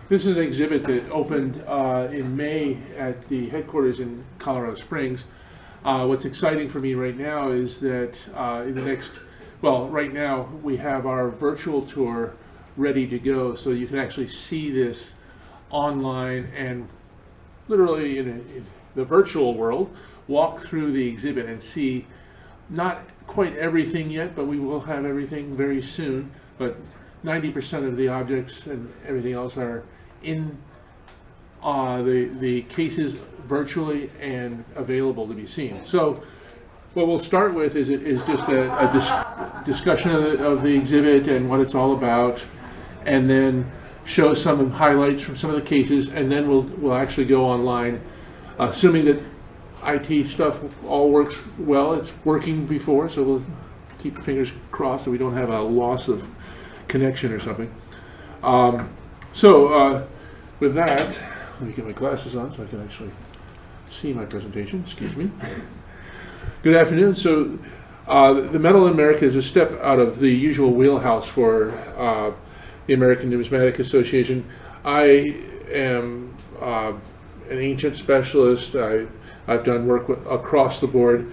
This is an exhibit that opened in May at the headquarters in Colorado Springs. What's exciting for me right now is that in the next, well, right now we have our virtual tour ready to go, so you can actually see this online and literally in the virtual world, walk through the exhibit and see not quite everything yet, but we will have everything very soon. But 90% of the objects and everything else are in the cases virtually and available to be seen. So what we'll start with is just a discussion of the exhibit and what it's all about, and then show some highlights from some of the cases, and then we'll actually go online, assuming that IT stuff all works well. It's working before, so we'll keep fingers crossed that we don't have a loss of connection or something. With that, let me get my glasses on so I can actually see my presentation. Excuse me. Good afternoon. So the Medal in America is a step out of the usual wheelhouse for the American Numismatic Association. I am an ancient specialist. I've done work across the board.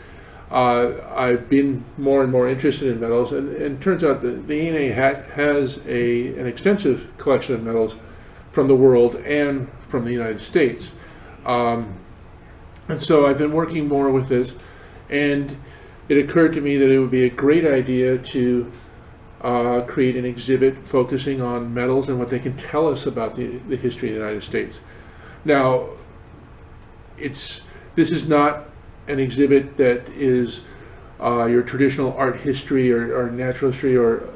I've been more and more interested in medals, and it turns out that the ANA has an extensive collection of medals from the world and from the United States. And so I've been working more with this, and it occurred to me that it would be a great idea to create an exhibit focusing on medals and what they can tell us about the history of the United States. Now, this is not an exhibit that is your traditional art history or natural history or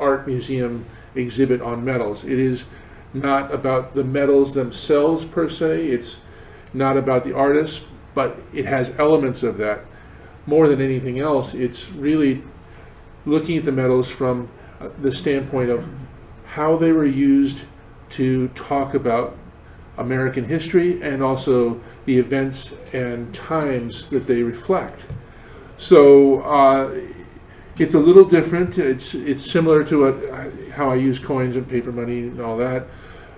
art museum exhibit on medals. It is not about the medals themselves per se. It's not about the artists, but it has elements of that. More than anything else, it's really looking at the medals from the standpoint of how they were used to talk about American history and also the events and times that they reflect. So it's a little different. It's similar to how I use coins and paper money and all that,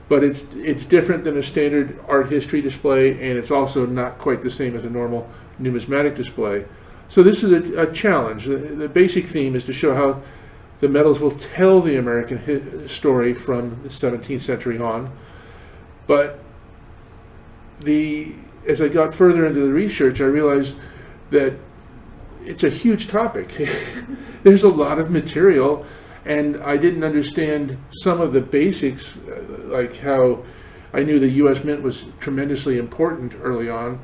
but it's different than a standard art history display, and it's also not quite the same as a normal numismatic display. So this is a challenge. The basic theme is to show how the medals will tell the American story from the 17th century on. But as I got further into the research, I realized that it's a huge topic. There's a lot of material, and I didn't understand some of the basics, like how I knew the U.S. Mint was tremendously important early on,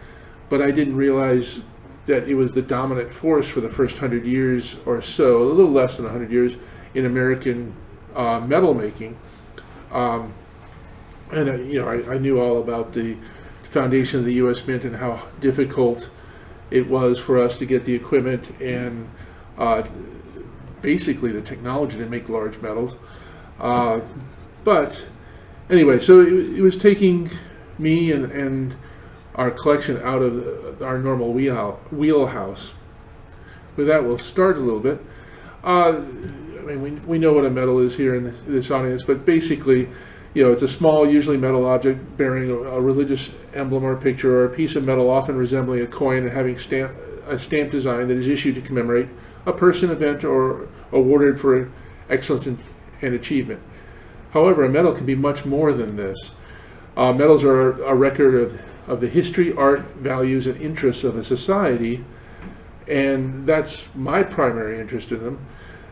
but I didn't realize that it was the dominant force for the first 100 years or so, a little less than 100 years, in American medal making. I knew all about the foundation of the U.S. Mint and how difficult it was for us to get the equipment and basically the technology to make large medals. But anyway, so it was taking me and our collection out of our normal wheelhouse. With that, we'll start a little bit. We know what a medal is here in this audience, but basically, it's a small, usually metal object bearing a religious emblem or picture, or a piece of metal often resembling a coin and having a stamp design that is issued to commemorate a person, event, or awarded for excellence and achievement. However, a medal can be much more than this. Medals are a record of the history, art, values, and interests of a society, and that's my primary interest in them.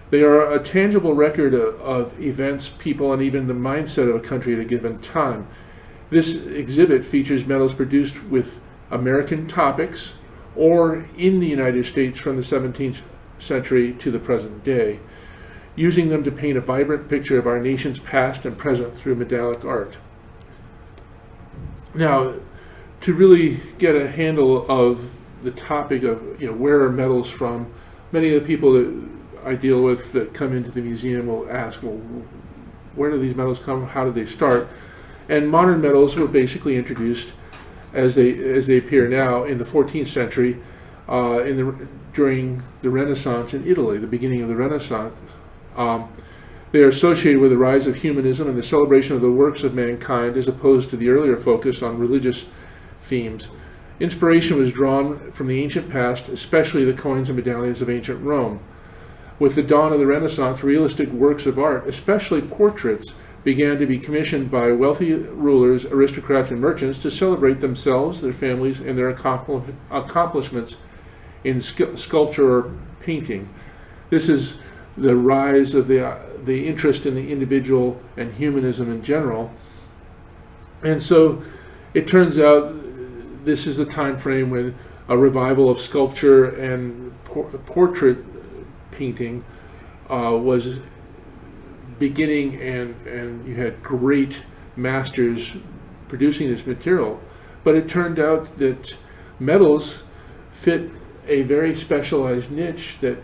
They are a tangible record of events, people, and even the mindset of a country at a given time. This exhibit features medals produced with American topics or in the United States from the 17th century to the present day, using them to paint a vibrant picture of our nation's past and present through medallic art. Now, to really get a handle of the topic of where are medals from, many of the people that I deal with that come into the museum will ask, well, where do these medals come? How did they start? And modern medals were basically introduced as they appear now in the 14th century, during the Renaissance in Italy, the beginning of the Renaissance. They are associated with the rise of humanism and the celebration of the works of mankind, as opposed to the earlier focus on religious themes. Inspiration was drawn from the ancient past, especially the coins and medallions of ancient Rome. With the dawn of the Renaissance, realistic works of art, especially portraits, began to be commissioned by wealthy rulers, aristocrats, and merchants to celebrate themselves, their families, and their accomplishments in sculpture or painting. This is the rise of the interest in the individual and humanism in general. And so it turns out this is the time frame when a revival of sculpture and portrait painting was beginning, and you had great masters producing this material. But it turned out that metals fit a very specialized niche that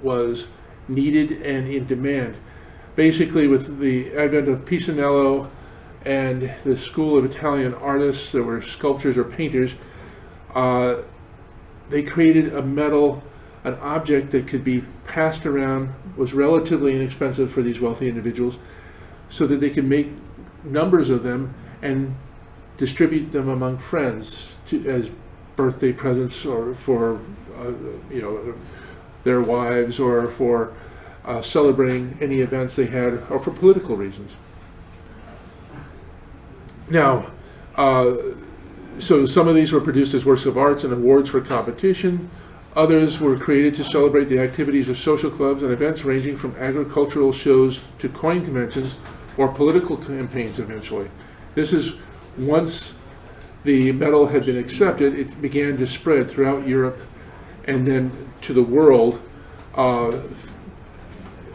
was needed and in demand. Basically, with the advent of Pisanello and the school of Italian artists that were sculptors or painters, they created a metal, an object that could be passed around, was relatively inexpensive for these wealthy individuals, so that they could make numbers of them and distribute them among friends as birthday presents, or for their wives, or for celebrating any events they had, or for political reasons. Now, so some of these were produced as works of arts and awards for competition. Others were created to celebrate the activities of social clubs and events ranging from agricultural shows to coin conventions or political campaigns eventually. This is, once the metal had been accepted, it began to spread throughout Europe and then to the world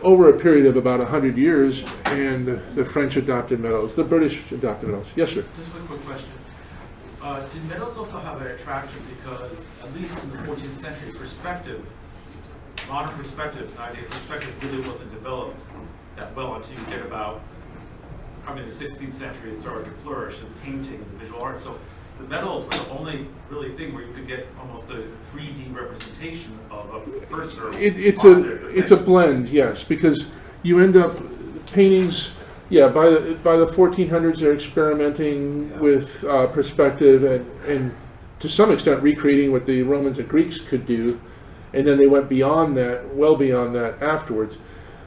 over a period of about 100 years, and the French adopted metals, the British adopted metals. Yes, sir? Just a quick question. Did metals also have an attraction because, at least in the 14th century, modern perspective, an idea of perspective really wasn't developed that well until you get about, probably in the 16th century, it started to flourish in painting and visual art. So the metals were the only really thing where you could get almost a 3D representation of a person or it's a blend, yes, because you end up paintings. Yeah, by the 1400s, they're experimenting with perspective and to some extent recreating what the Romans and Greeks could do, and then they went beyond that, well beyond that afterwards.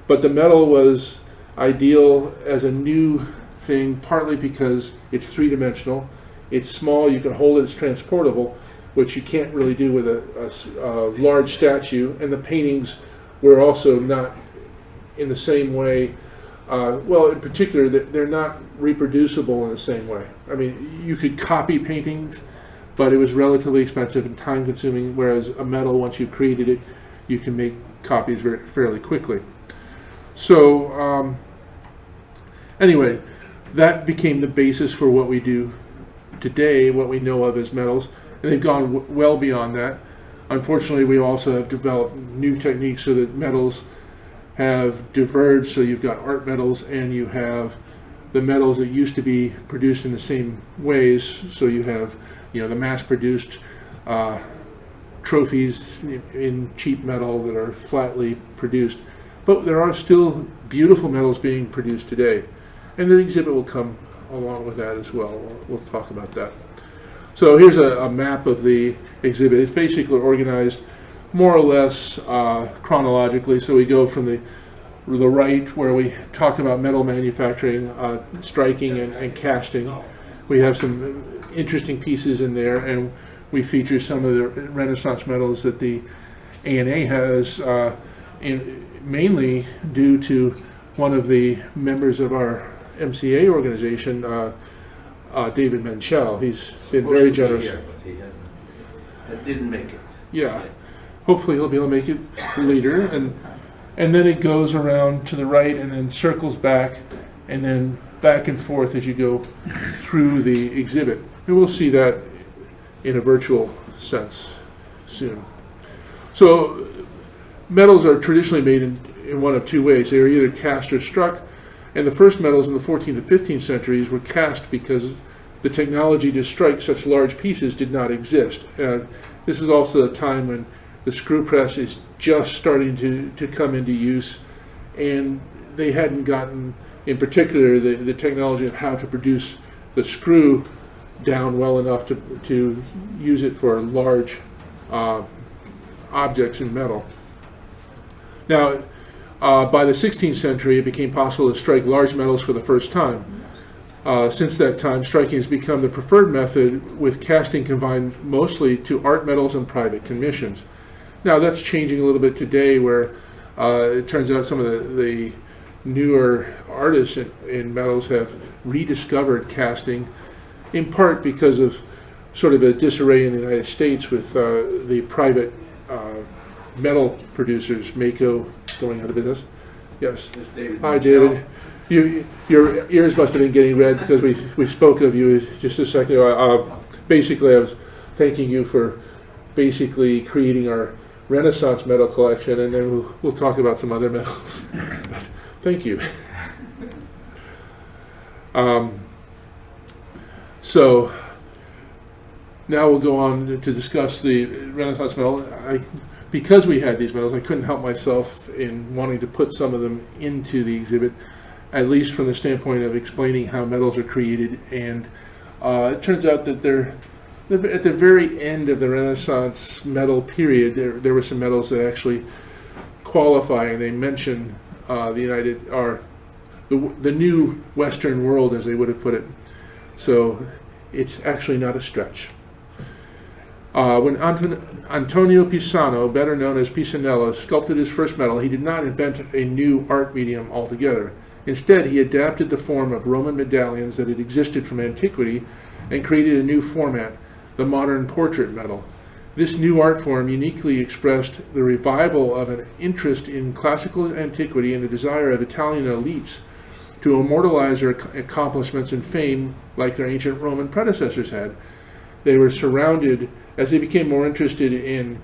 But the metal was ideal as a new thing, partly because it's three-dimensional, it's small, you can hold it, it's transportable, which you can't really do with a large statue, and the paintings were also not in the same way. Well, in particular, they're not reproducible in the same way. I mean, you could copy paintings, but it was relatively expensive and time-consuming, whereas a metal, once you created it, you can make copies fairly quickly. So, anyway, that became the basis for what we do today, what we know of as metals, and they've gone well beyond that. Unfortunately, we also have developed new techniques so that metals have diverged, so you've got art metals and you have the metals that used to be produced in the same ways. So you have, the mass-produced trophies in cheap metal that are flatly produced. But there are still beautiful metals being produced today, and the exhibit will come along with that as well. We'll talk about that. So here's a map of the exhibit. It's basically organized more or less chronologically. So we go from the right, where we talked about metal manufacturing, striking and casting. We have some interesting pieces in there, and we feature some of the Renaissance metals that the ANA has, mainly due to one of the members of our MCA organization, David Menchel. He's been very generous. Here, but he didn't make it. Yeah. Hopefully he'll be able to make it later, and then it goes around to the right and then circles back and then back and forth as you go through the exhibit. And we'll see that in a virtual sense soon. So metals are traditionally made in one of two ways. They are either cast or struck, and the first metals in the 14th and 15th centuries were cast because the technology to strike such large pieces did not exist. This is also a time when the screw press is just starting to come into use, and they hadn't gotten, in particular, the technology of how to produce the screw down well enough to use it for large objects in metal. Now, by the 16th century, it became possible to strike large metals for the first time. Since that time, striking has become the preferred method, with casting confined mostly to art metals and private commissions. Now, that's changing a little bit today, where it turns out some of the newer artists in metals have rediscovered casting, in part because of sort of a disarray in the United States with the private metal producers, Mako, going out of business. Yes. Hi, David. Your ears must have been getting red because we spoke of you just a second ago. Basically, I was thanking you for basically creating our Renaissance metal collection, and then we'll talk about some other metals. But thank you. So now we'll go on to discuss the Renaissance metal. Because we had these metals, I couldn't help myself in wanting to put some of them into the exhibit, at least from the standpoint of explaining how metals are created. And it turns out that they're at the very end of the Renaissance metal period. There were some metals that actually qualify, and they mention the new Western world, as they would have put it. So it's actually not a stretch. When Antonio Pisano, better known as Pisanello, sculpted his first metal, he did not invent a new art medium altogether. Instead, he adapted the form of Roman medallions that had existed from antiquity and created a new format, the modern portrait metal. This new art form uniquely expressed the revival of an interest in classical antiquity and the desire of Italian elites to immortalize their accomplishments and fame like their ancient Roman predecessors had. They were surrounded, as they became more interested in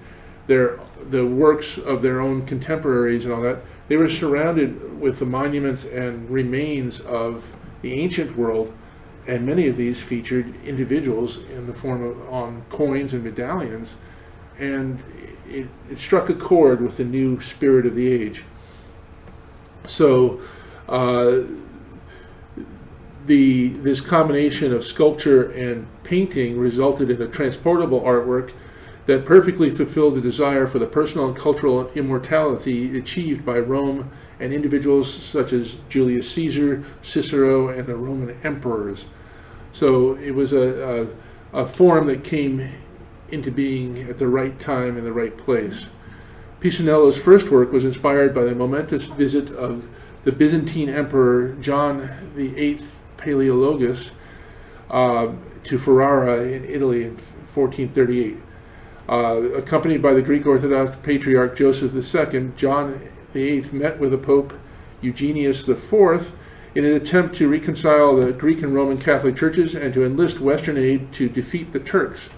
the works of their own contemporaries and all that, they were surrounded with the monuments and remains of the ancient world, and many of these featured individuals in the form of on coins and medallions, and it struck a chord with the new spirit of the age. So this combination of sculpture and painting resulted in a transportable artwork that perfectly fulfilled the desire for the personal and cultural immortality achieved by Rome and individuals such as Julius Caesar, Cicero, and the Roman emperors. So it was a form that came into being at the right time in the right place. Pisanello's first work was inspired by the momentous visit of the Byzantine Emperor John VIII Palaeologus to Ferrara in Italy in 1438. Accompanied by the Greek Orthodox Patriarch Joseph II, John VIII met with the Pope Eugenius IV in an attempt to reconcile the Greek and Roman Catholic churches and to enlist Western aid to defeat the Turks,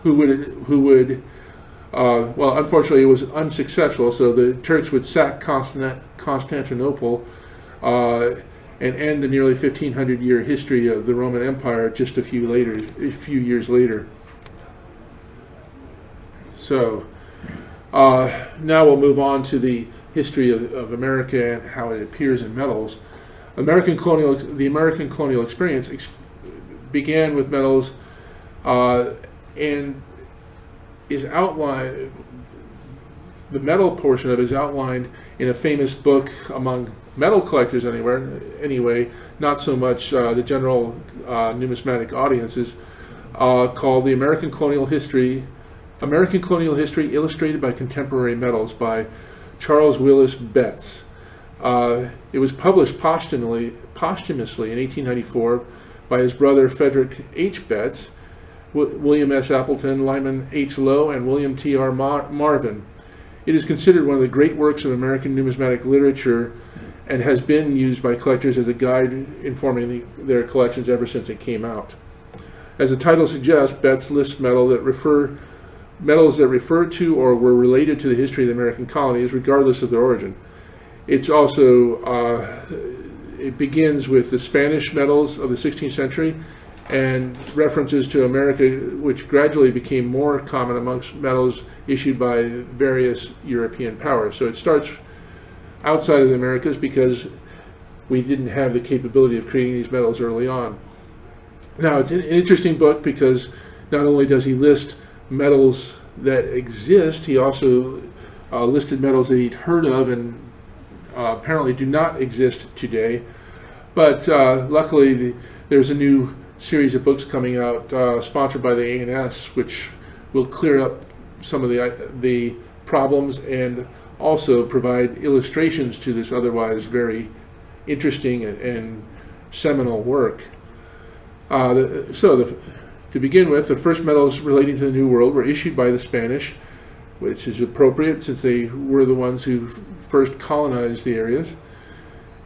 who would well, unfortunately, it was unsuccessful. So the Turks would sack Constantinople and end the nearly 1,500-year history of the Roman Empire just a few years later. So now we'll move on to the history of America and how it appears in metals. The American colonial experience began with metals and is outlined. The metal portion of it is outlined in a famous book among metal collectors anyway, not so much the general numismatic audiences, called The American Colonial History Illustrated by Contemporary Metals by Charles Willis Betts. It was published posthumously in 1894 by his brother Frederick H. Betts, William S. Appleton, Lyman H. Lowe, and William T. R. Marvin. It is considered one of the great works of American numismatic literature and has been used by collectors as a guide informing their collections ever since it came out. As the title suggests, Betts lists metals that refer to or were related to the history of the American colonies, regardless of their origin. It's also, it begins with the Spanish metals of the 16th century and references to America, which gradually became more common amongst metals issued by various European powers. So it starts outside of the Americas because we didn't have the capability of creating these metals early on. Now, it's an interesting book because not only does he list metals that exist, he also listed metals that he'd heard of and apparently do not exist today. But luckily, there's a new series of books coming out sponsored by the ANS, which will clear up some of the problems and also provide illustrations to this otherwise very interesting and seminal work. To begin with, the first metals relating to the New World were issued by the Spanish, which is appropriate since they were the ones who first colonized the areas.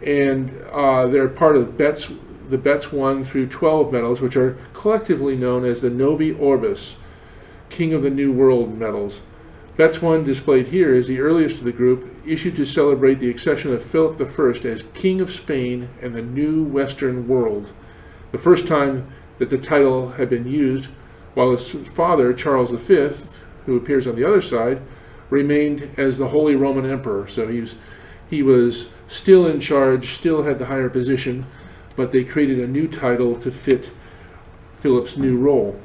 And they're part of the Betz 1 through 12 metals, which are collectively known as the Novi Orbis, King of the New World metals. Betz 1, displayed here, is the earliest of the group, issued to celebrate the accession of Philip I as King of Spain and the New Western World, the first time that the title had been used, while his father, Charles V, who appears on the other side, remained as the Holy Roman Emperor. So he was still in charge, still had the higher position, but they created a new title to fit Philip's new role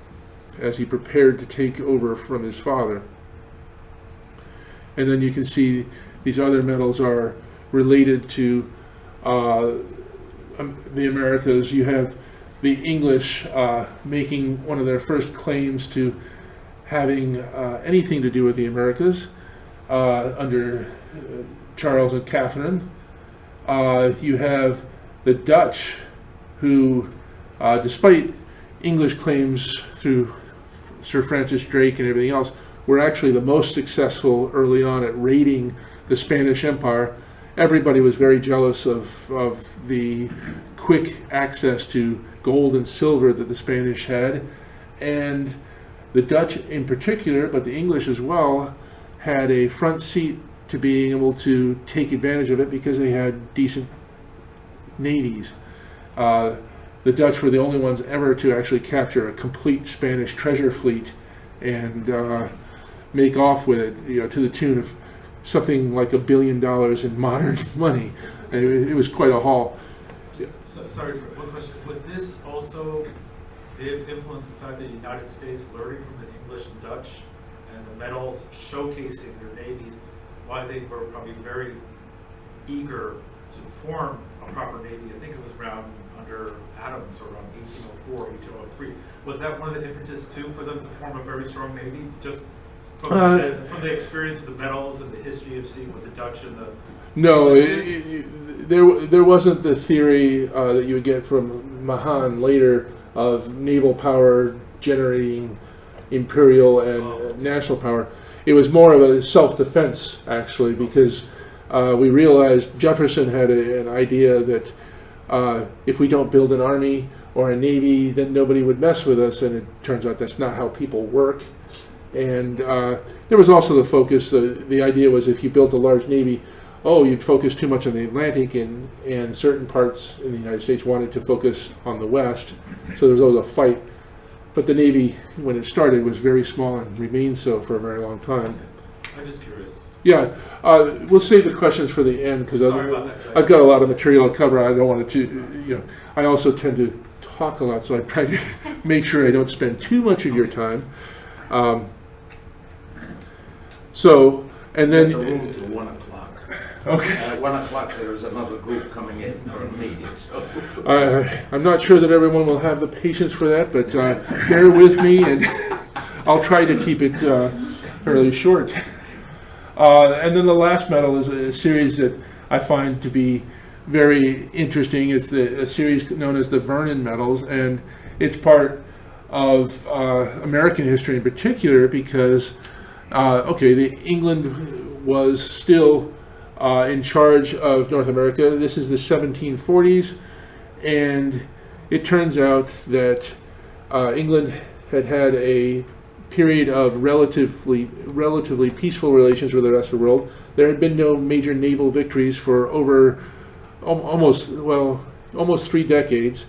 as he prepared to take over from his father. And then you can see these other metals are related to the Americas. You have the English making one of their first claims to having anything to do with the Americas under Charles and Catherine. You have the Dutch, who, despite English claims through Sir Francis Drake and everything else, were actually the most successful early on at raiding the Spanish Empire. Everybody was very jealous of the quick access to gold and silver that the Spanish had, and the Dutch in particular, but the English as well, had a front seat to being able to take advantage of it because they had decent navies. The Dutch were the only ones ever to actually capture a complete Spanish treasure fleet and make off with it, to the tune of something like $1 billion in modern money. And it was quite a haul. Sorry for one question. Would this also influence the fact that the United States learning from the English and Dutch and the medals showcasing their navies, why they were probably very eager to form a proper navy? I think it was around under Adams, or around 1804, 1803. Was that one of the impetus too for them to form a very strong navy? Just from the experience of the medals and the history of seeing with the Dutch and the... No, there wasn't the theory that you would get from Mahan later of naval power generating imperial and national power. It was more of a self-defense, actually, because we realized Jefferson had an idea that if we don't build an army or a navy, then nobody would mess with us, and it turns out that's not how people work. And there was also the focus, the idea was if you built a large navy, you'd focus too much on the Atlantic, and certain parts in the United States wanted to focus on the West, so there was always a fight. But the Navy, when it started, was very small and remained so for a very long time. I'm just curious. Yeah, we'll save the questions for the end because I've got a lot of material to cover. I don't want to, I also tend to talk a lot, so I try to make sure I don't spend too much of your time. And then... The room till 1 o'clock. Okay. At 1 o'clock there's another group coming in for a meeting, so... I'm not sure that everyone will have the patience for that, but bear with me, and I'll try to keep it fairly short. And then the last metal is a series that I find to be very interesting. It's a series known as the Vernon metals, and it's part of American history in particular because, England was still in charge of North America. This is the 1740s, and it turns out that England had a period of relatively peaceful relations with the rest of the world. There had been no major naval victories for over almost 3 decades,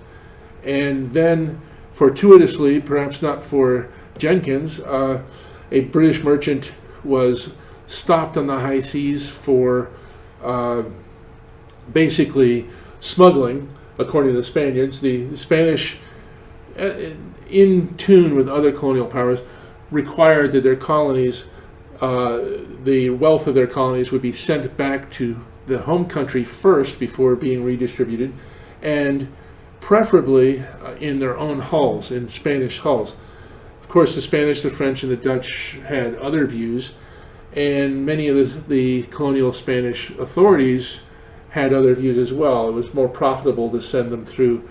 and then fortuitously, perhaps not for Jenkins, a British merchant was stopped on the high seas for basically smuggling, according to the Spaniards. The Spanish, in tune with other colonial powers, required that their colonies, the wealth of their colonies, would be sent back to the home country first before being redistributed, and preferably in their own hulls, in Spanish hulls. Of course, the Spanish, the French, and the Dutch had other views, and many of the colonial Spanish authorities had other views as well. It was more profitable to send them through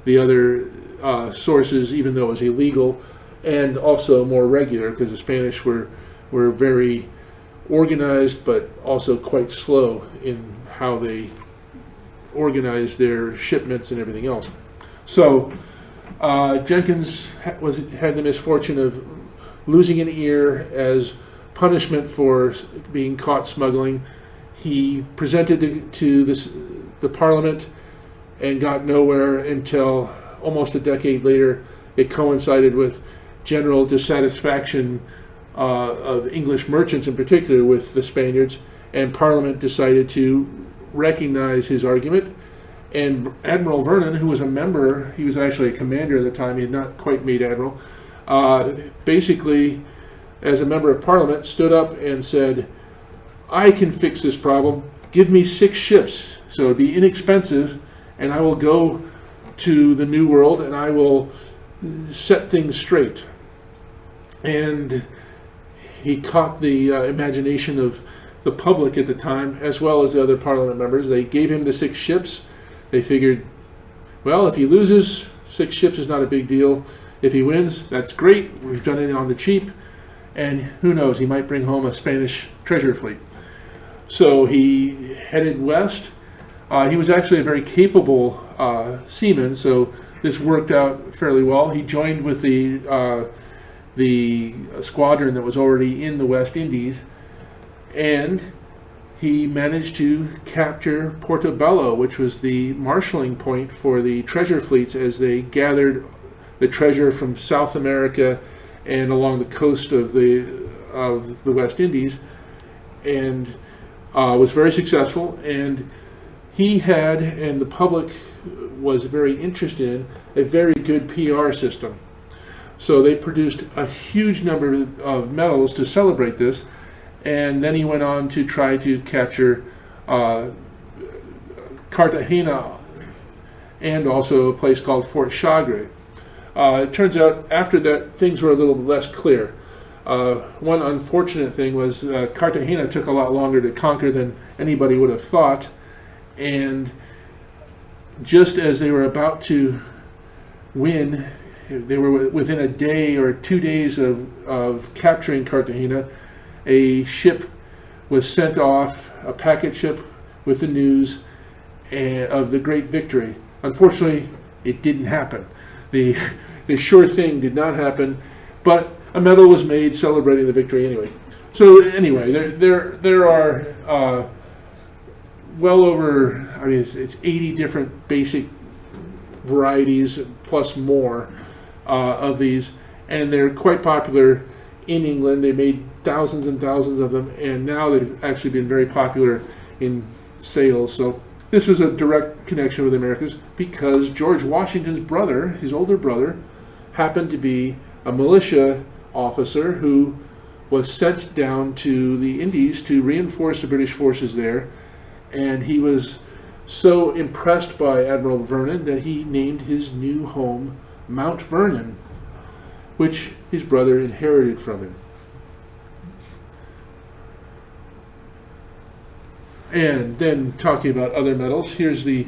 the other sources, even though it was illegal, and also more regular, because the Spanish were very organized, but also quite slow in how they organized their shipments and everything else. So Jenkins had the misfortune of losing an ear as punishment for being caught smuggling. He presented to the Parliament and got nowhere until almost a decade later. It coincided with general dissatisfaction of English merchants in particular with the Spaniards, and Parliament decided to recognize his argument. And Admiral Vernon, who was a member, he was actually a commander at the time, he had not quite made admiral, basically, as a member of Parliament, stood up and said, I can fix this problem. Give me 6 ships, so it'd be inexpensive, and I will go to the New World and I will set things straight. And he caught the imagination of the public at the time, as well as the other Parliament members. They gave him the 6 ships. They figured, well, if he loses, 6 ships is not a big deal. If he wins, that's great. We've done it on the cheap. And who knows, he might bring home a Spanish treasure fleet. So he headed west. He was actually a very capable seaman, so this worked out fairly well. He joined with the squadron that was already in the West Indies, and he managed to capture Portobello, which was the marshalling point for the treasure fleets as they gathered the treasure from South America and along the coast of the West Indies, and was very successful. And he had, and the public was very interested in, a very good PR system. So they produced a huge number of medals to celebrate this, and then he went on to try to capture Cartagena and also a place called Fort Chagre. It turns out after that things were a little less clear. One unfortunate thing was Cartagena took a lot longer to conquer than anybody would have thought, and just as they were about to win, they were within a day or 2 days of capturing Cartagena, a ship was sent off, a packet ship with the news of the great victory. Unfortunately, it didn't happen. The sure thing did not happen, but a medal was made celebrating the victory anyway. So anyway, there are well over, I mean, it's 80 different basic varieties plus more of these, and they're quite popular in England. They made thousands and thousands of them, and now they've actually been very popular in sales. So this was a direct connection with the Americas because George Washington's brother, his older brother, happened to be a militia officer who was sent down to the Indies to reinforce the British forces there, and he was so impressed by Admiral Vernon that he named his new home Mount Vernon, which his brother inherited from him. And then talking about other medals, here's the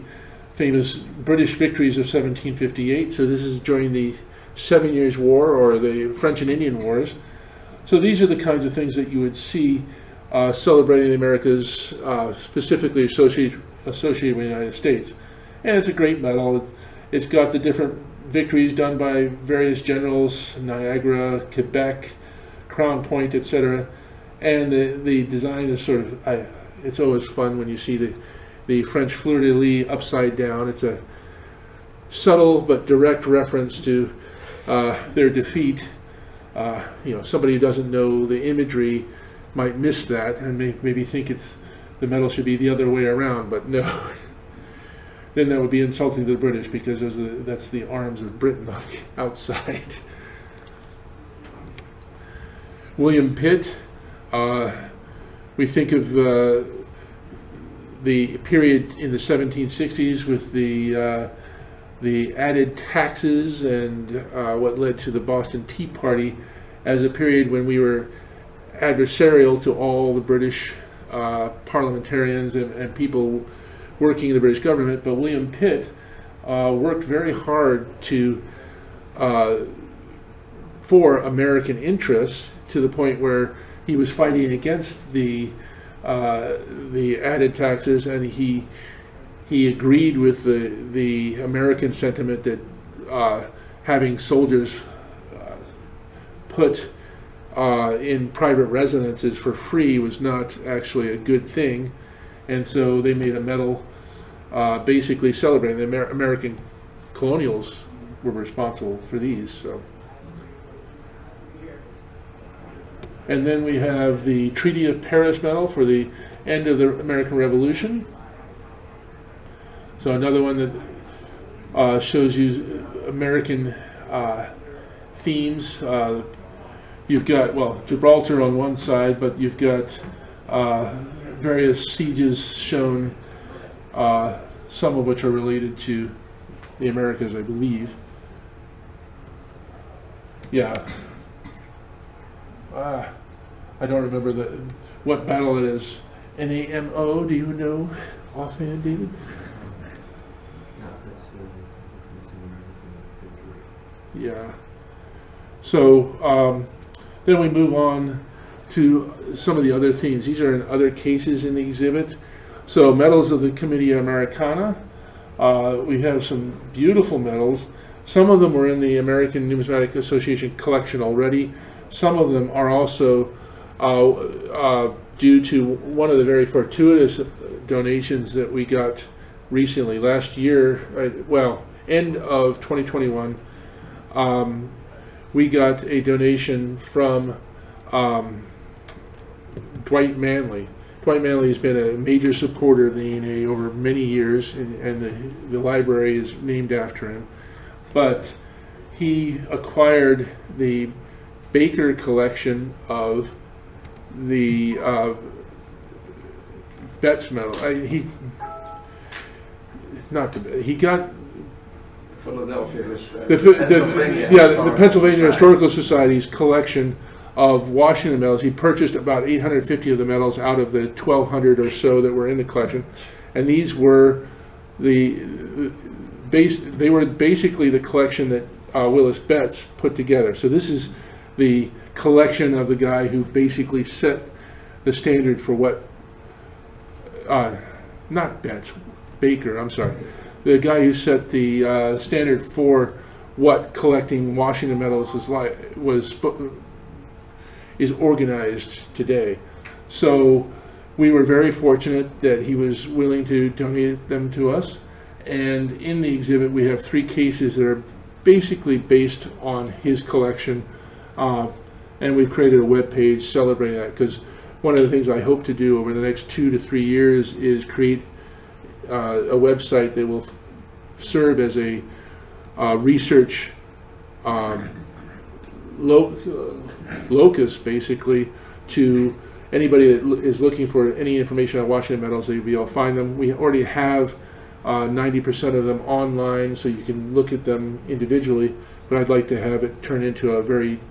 famous British victories of 1758. So this is during the 7 Years' War, or the French and Indian Wars. So these are the kinds of things that you would see celebrating the Americas, specifically associated with the United States. And it's a great medal. It's got the different victories done by various generals, Niagara, Quebec, Crown Point, etc. And the design is sort of, it's always fun when you see the French fleur-de-lis upside down. It's a subtle but direct reference to their defeat. Somebody who doesn't know the imagery might miss that and maybe think the medal should be the other way around, but no. then that would be insulting to the British, because that's the arms of Britain outside. William Pitt, we think of the period in the 1760s with the added taxes and what led to the Boston Tea Party as a period when we were adversarial to all the British parliamentarians and people working in the British government. But William Pitt worked very hard for American interests, to the point where he was fighting against the added taxes, and he agreed with the American sentiment that having soldiers put in private residences for free was not actually a good thing, and so they made a medal basically celebrating. The American colonials were responsible for these. So. And then we have the Treaty of Paris Medal for the end of the American Revolution. So another one that shows you American themes. You've got, well, Gibraltar on one side, but you've got various sieges shown, some of which are related to the Americas, I believe. Yeah. I don't remember what battle it is. NAMO, do you know offhand, David? No, that's an American victory. Yeah. So then we move on to some of the other themes. These are in other cases in the exhibit. So medals of the Comitia Americana. We have some beautiful medals. Some of them were in the American Numismatic Association collection already. Some of them are also due to one of the very fortuitous donations that we got recently, last year, end of 2021. We got a donation from Dwight Manley. Dwight Manley has been a major supporter of the ENA over many years, and the library is named after him. But he acquired the Baker collection of the Betts medal. He got Philadelphia, the Pennsylvania Historical Society's collection of Washington medals. He purchased about 850 of the medals out of the 1,200 or so that were in the collection, and these were they were basically the collection that Willis Betts put together. So this is the collection of the guy who basically set the standard for what, not Betts, Baker, I'm sorry. The guy who set the standard for what collecting Washington medals is organized today. So we were very fortunate that he was willing to donate them to us. And in the exhibit, we have 3 cases that are basically based on his collection. And we've created a web page celebrating that, because one of the things I hope to do over the next 2 to 3 years is create a website that will serve as a research locus, basically, to anybody that is looking for any information on Washington medals. They'll be able to find them. We already have 90% of them online, so you can look at them individually, but I'd like to have it turn into a very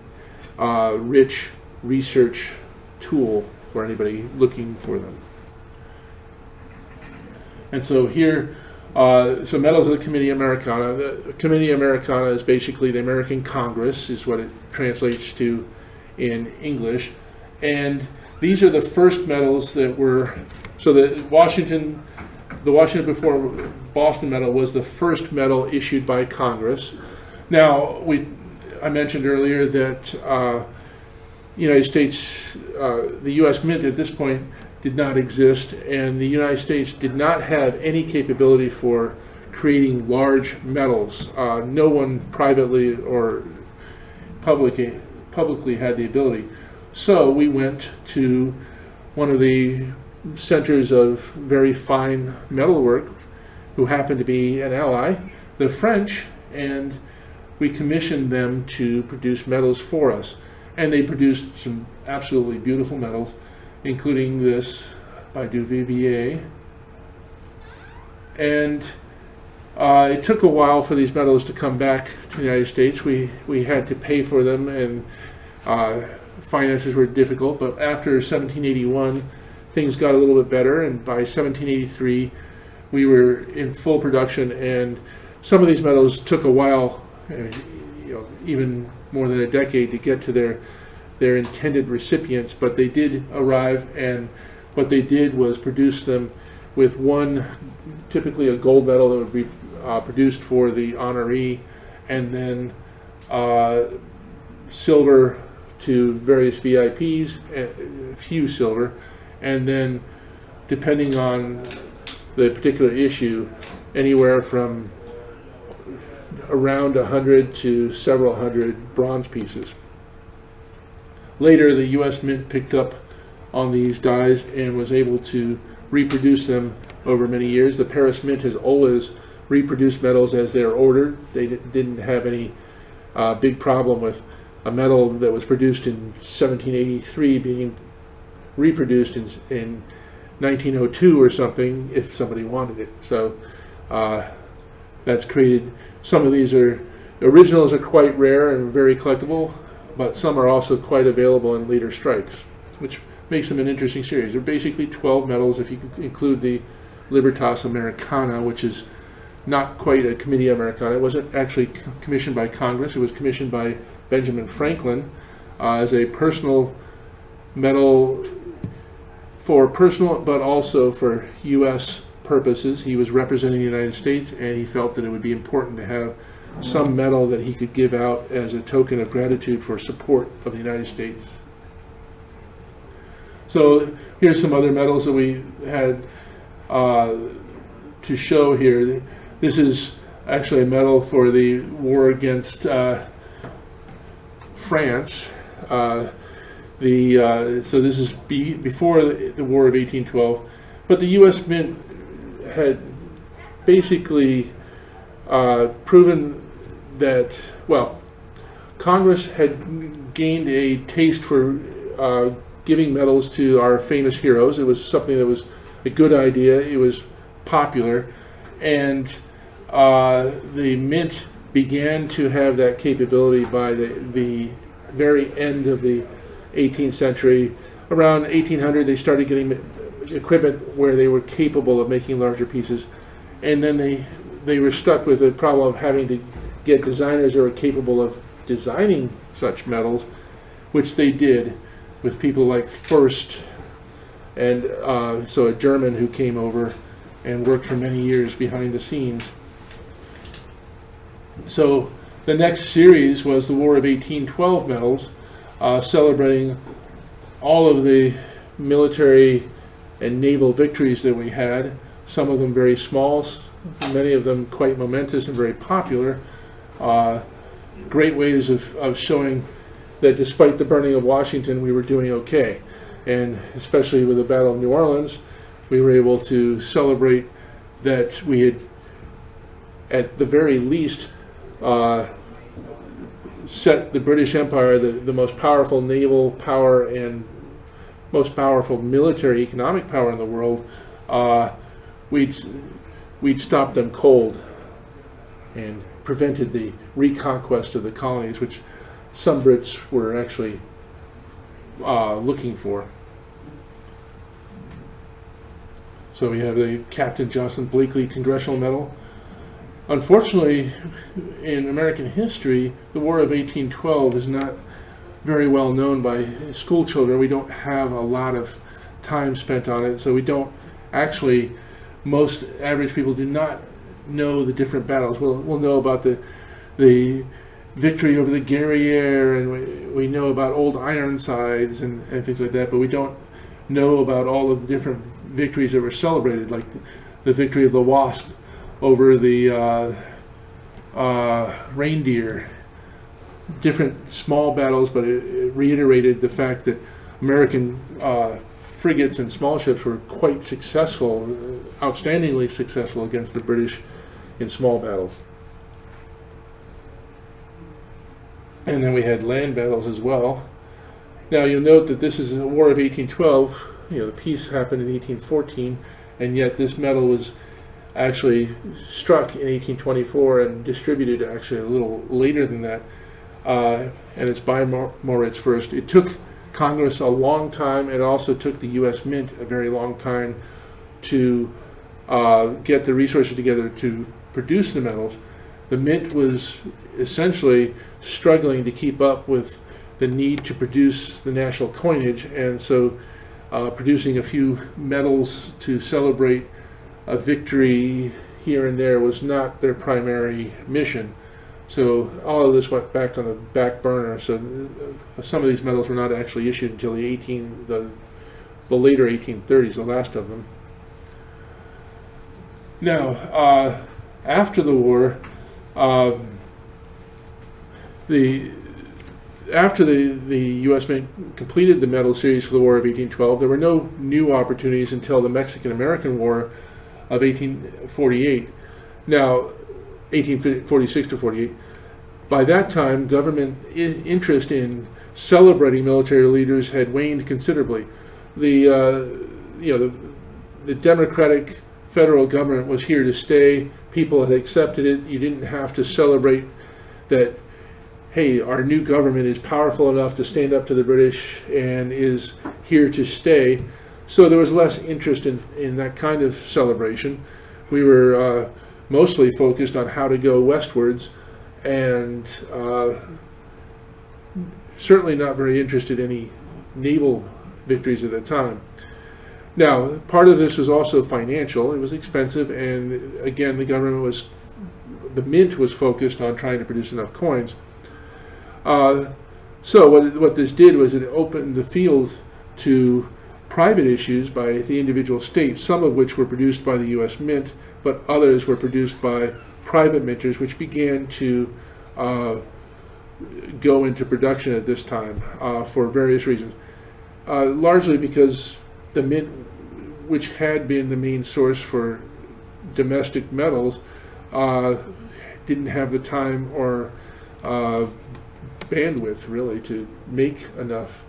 rich research tool for anybody looking for them. And so here, so medals of the Comitia Americana. The Comitia Americana is basically the American Congress, is what it translates to in English. And these are the first medals that were, so the Washington before Boston medal was the first medal issued by Congress. Now, I mentioned earlier that United States, the U.S. Mint at this point did not exist, and the United States did not have any capability for creating large medals. No one privately or publicly had the ability. So we went to one of the centers of very fine metalwork who happened to be an ally, the French, and we commissioned them to produce medals for us. And they produced some absolutely beautiful medals, including this by Duvivier. And it took a while for these medals to come back to the United States. We had to pay for them, and finances were difficult. But after 1781, things got a little bit better, and by 1783, we were in full production. And some of these medals took a while, even more than a decade, to get to their intended recipients. But they did arrive, and what they did was produce them with one, typically a gold medal that would be produced for the honoree, and then silver to various VIPs, a few silver, and then depending on the particular issue, anywhere from around 100 to several hundred bronze pieces. Later, the U.S. Mint picked up on these dies and was able to reproduce them over many years. The Paris Mint has always reproduced medals as they're ordered. They didn't have any big problem with a medal that was produced in 1783 being reproduced in 1902 or something if somebody wanted it. So that's created, some of these originals are quite rare and very collectible, but some are also quite available in later strikes, which makes them an interesting series. They're basically 12 medals if you include the Libertas Americana, which is not quite a Commedia Americana. It wasn't actually commissioned by Congress. It was commissioned by Benjamin Franklin as a personal medal for personal, but also for U.S. purposes. He was representing the United States, and he felt that it would be important to have some medal that he could give out as a token of gratitude for support of the United States. So here's some other medals that we had to show here. This is actually a medal for the war against France. So this is before the War of 1812. But the U.S. Mint had basically proven that, well, Congress had gained a taste for giving medals to our famous heroes. It was something that was a good idea. It was popular. And the Mint began to have that capability by the very end of the 18th century. Around 1800, they started getting equipment where they were capable of making larger pieces. And then they were stuck with the problem of having to get designers that were capable of designing such medals, which they did with people like Fürst, and so a German who came over and worked for many years behind the scenes. So the next series was the War of 1812 medals, celebrating all of the military and naval victories that we had, some of them very small, many of them quite momentous and very popular. Great ways of showing that despite the burning of Washington, we were doing okay. And especially with the Battle of New Orleans, we were able to celebrate that we had, at the very least, set the British Empire, the most powerful naval power and most powerful military economic power in the world, we'd stopped them cold and prevented the reconquest of the colonies, which some Brits were actually looking for. So we have the Captain Johnson Blakely Congressional Medal. Unfortunately, in American history, the War of 1812 is not very well known by school children. We don't have a lot of time spent on it, so we don't actually, most average people do not know the different battles. We'll know about the victory over the Guerriere, and we know about Old Ironsides and things like that, but we don't know about all of the different victories that were celebrated, like the victory of the Wasp over the Reindeer. Different small battles, but it reiterated the fact that American frigates and small ships were quite successful, outstandingly successful against the British in small battles. And then we had land battles as well. Now you'll note that this is a War of 1812. The peace happened in 1814, and yet this medal was actually struck in 1824 and distributed actually a little later than that. And it's by Moritz first. It took Congress a long time, and it also took the U.S. Mint a very long time to get the resources together to produce the medals. The Mint was essentially struggling to keep up with the need to produce the national coinage, and so producing a few medals to celebrate a victory here and there was not their primary mission. So all of this went back on the back burner. So some of these medals were not actually issued until the later 1830s, the last of them. Now, after the war, after the U.S. Mint completed the medal series for the War of 1812, there were no new opportunities until the Mexican-American War of 1848. Now, 1846 to 48. By that time, government interest in celebrating military leaders had waned considerably. The Democratic federal government was here to stay. People had accepted it. You didn't have to celebrate that, hey, our new government is powerful enough to stand up to the British and is here to stay. So there was less interest in that kind of celebration. We were mostly focused on how to go westwards, and certainly not very interested in any naval victories at the time. Now, part of this was also financial. It was expensive, and again, the Mint was focused on trying to produce enough coins. So what this did was it opened the field to private issues by the individual states, some of which were produced by the U.S. Mint, but others were produced by private minters, which began to go into production at this time for various reasons. Largely because the Mint, which had been the main source for domestic metals, didn't have the time or bandwidth really to make enough.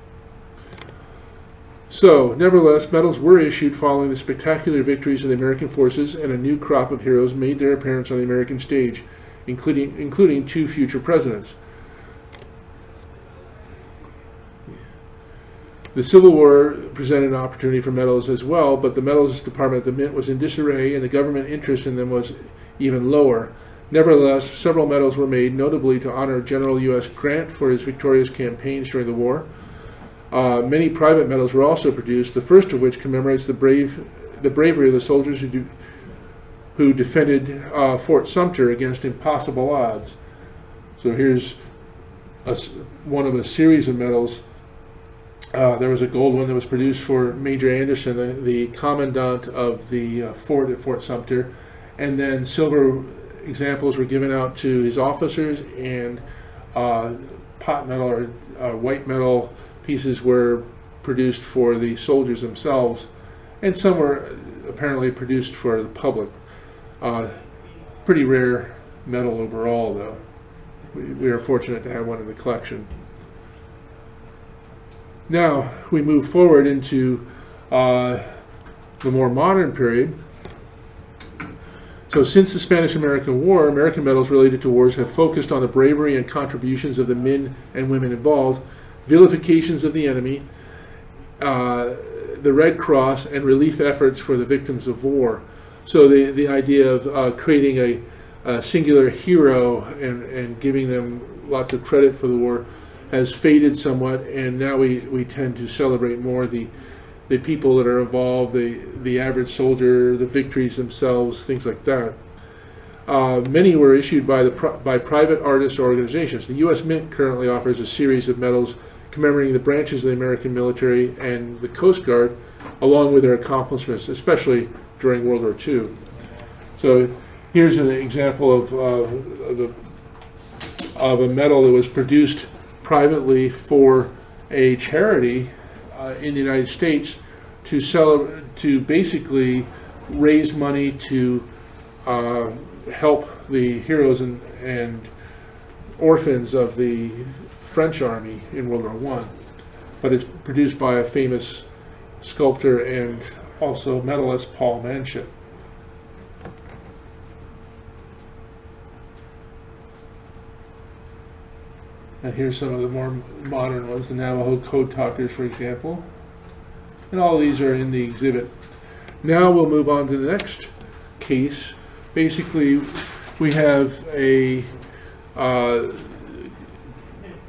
So, nevertheless, medals were issued following the spectacular victories of the American forces, and a new crop of heroes made their appearance on the American stage, including two future presidents. The Civil War presented an opportunity for medals as well, but the medals department at the Mint was in disarray, and the government interest in them was even lower. Nevertheless, several medals were made, notably to honor General U.S. Grant for his victorious campaigns during the war. Many private medals were also produced, the first of which commemorates the bravery of the soldiers who defended Fort Sumter against impossible odds. So here's one of a series of medals. There was a gold one that was produced for Major Anderson, the commandant of the fort at Fort Sumter, and then silver examples were given out to his officers, and pot metal or white metal pieces were produced for the soldiers themselves, and some were apparently produced for the public. Pretty rare metal overall, though. We are fortunate to have one in the collection. Now we move forward into the more modern period. So since the Spanish-American War, American medals related to wars have focused on the bravery and contributions of the men and women involved, vilifications of the enemy, the Red Cross, and relief efforts for the victims of war. So the idea of creating a singular hero and giving them lots of credit for the war has faded somewhat, and now we tend to celebrate more the people that are involved, the average soldier, the victories themselves, things like that. Many were issued by private artists or organizations. The U.S. Mint currently offers a series of medals commemorating the branches of the American military and the Coast Guard, along with their accomplishments, especially during World War II. So here's an example of a medal that was produced privately for a charity in the United States to basically raise money to help the heroes and orphans of the French army in World War I. But it's produced by a famous sculptor and also medalist, Paul Manship. And here's some of the more modern ones, the Navajo Code Talkers, for example. And all of these are in the exhibit. Now we'll move on to the next case. Basically, we have a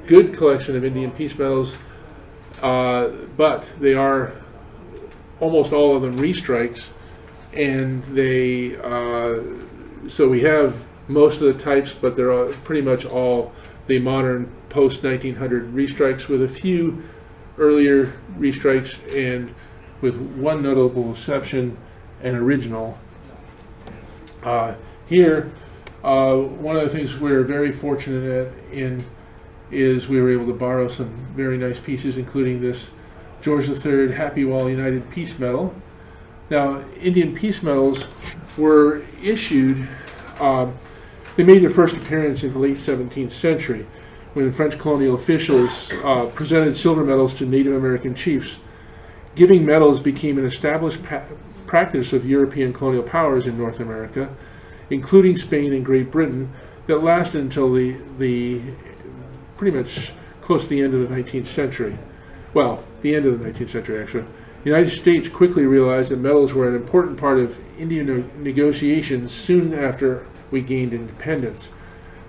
good collection of Indian piece medals, but they are almost all of them restrikes, and they so we have most of the types, but they're pretty much all the modern post-1900 restrikes, with a few earlier restrikes, and with one notable exception, an original. Here, one of the things we're very fortunate in is we were able to borrow some very nice pieces, including this George III Happy Wall United Peace Medal. Now, Indian peace medals were issued, they made their first appearance in the late 17th century when French colonial officials presented silver medals to Native American chiefs. Giving medals became an established practice of European colonial powers in North America, including Spain and Great Britain, that lasted until the pretty much close to the end of the 19th century. Well, the end of the 19th century, actually. The United States quickly realized that medals were an important part of Indian negotiations soon after we gained independence.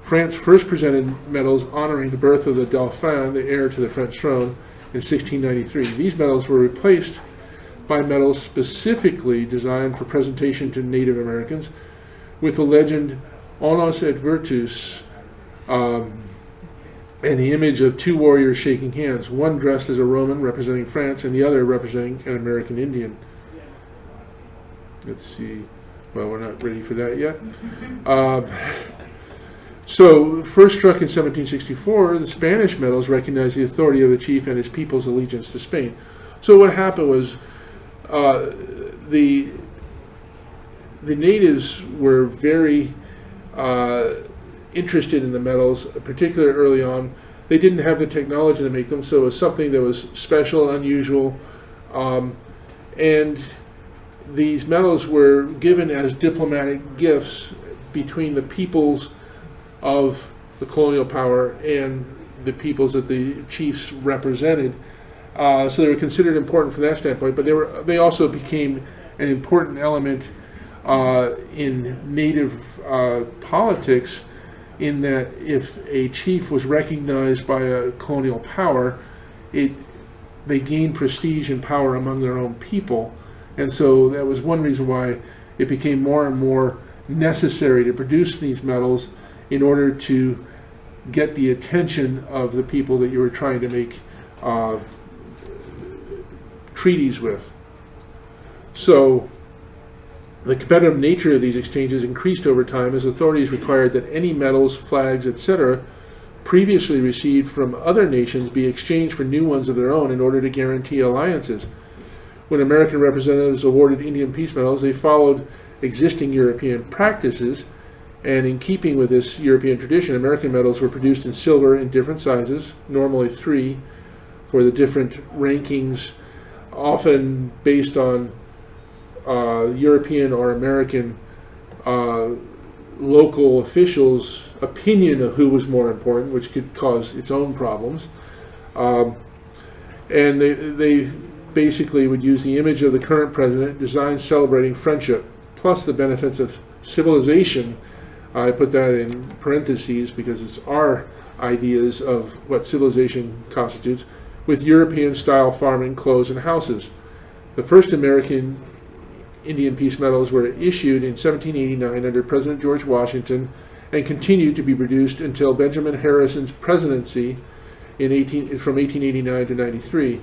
France first presented medals honoring the birth of the Dauphin, the heir to the French throne, in 1693. These medals were replaced by medals specifically designed for presentation to Native Americans, with the legend Onus et Virtus, and the image of two warriors shaking hands, one dressed as a Roman representing France and the other representing an American Indian. Let's see. Well, we're not ready for that yet. So, first struck in 1764, the Spanish medals recognized the authority of the chief and his people's allegiance to Spain. So what happened was the natives were very interested in the medals, particularly early on. They didn't have the technology to make them, so it was something that was special, unusual, and these medals were given as diplomatic gifts between the peoples of the colonial power and the peoples that the chiefs represented. So they were considered important from that standpoint, but they also became an important element in native politics, in that if a chief was recognized by a colonial power, they gained prestige and power among their own people. And so that was one reason why it became more and more necessary to produce these medals in order to get the attention of the people that you were trying to make treaties with. So the competitive nature of these exchanges increased over time as authorities required that any medals, flags, etc. previously received from other nations be exchanged for new ones of their own in order to guarantee alliances. When American representatives awarded Indian peace medals, they followed existing European practices, and in keeping with this European tradition, American medals were produced in silver in different sizes, normally 3, for the different rankings, often based on European or American local officials' opinion of who was more important, which could cause its own problems. And they basically would use the image of the current president, designs celebrating friendship, plus the benefits of civilization. I put that in parentheses because it's our ideas of what civilization constitutes, with European-style farming, clothes, and houses. The first American Indian peace medals were issued in 1789 under President George Washington and continued to be produced until Benjamin Harrison's presidency from 1889 to 93.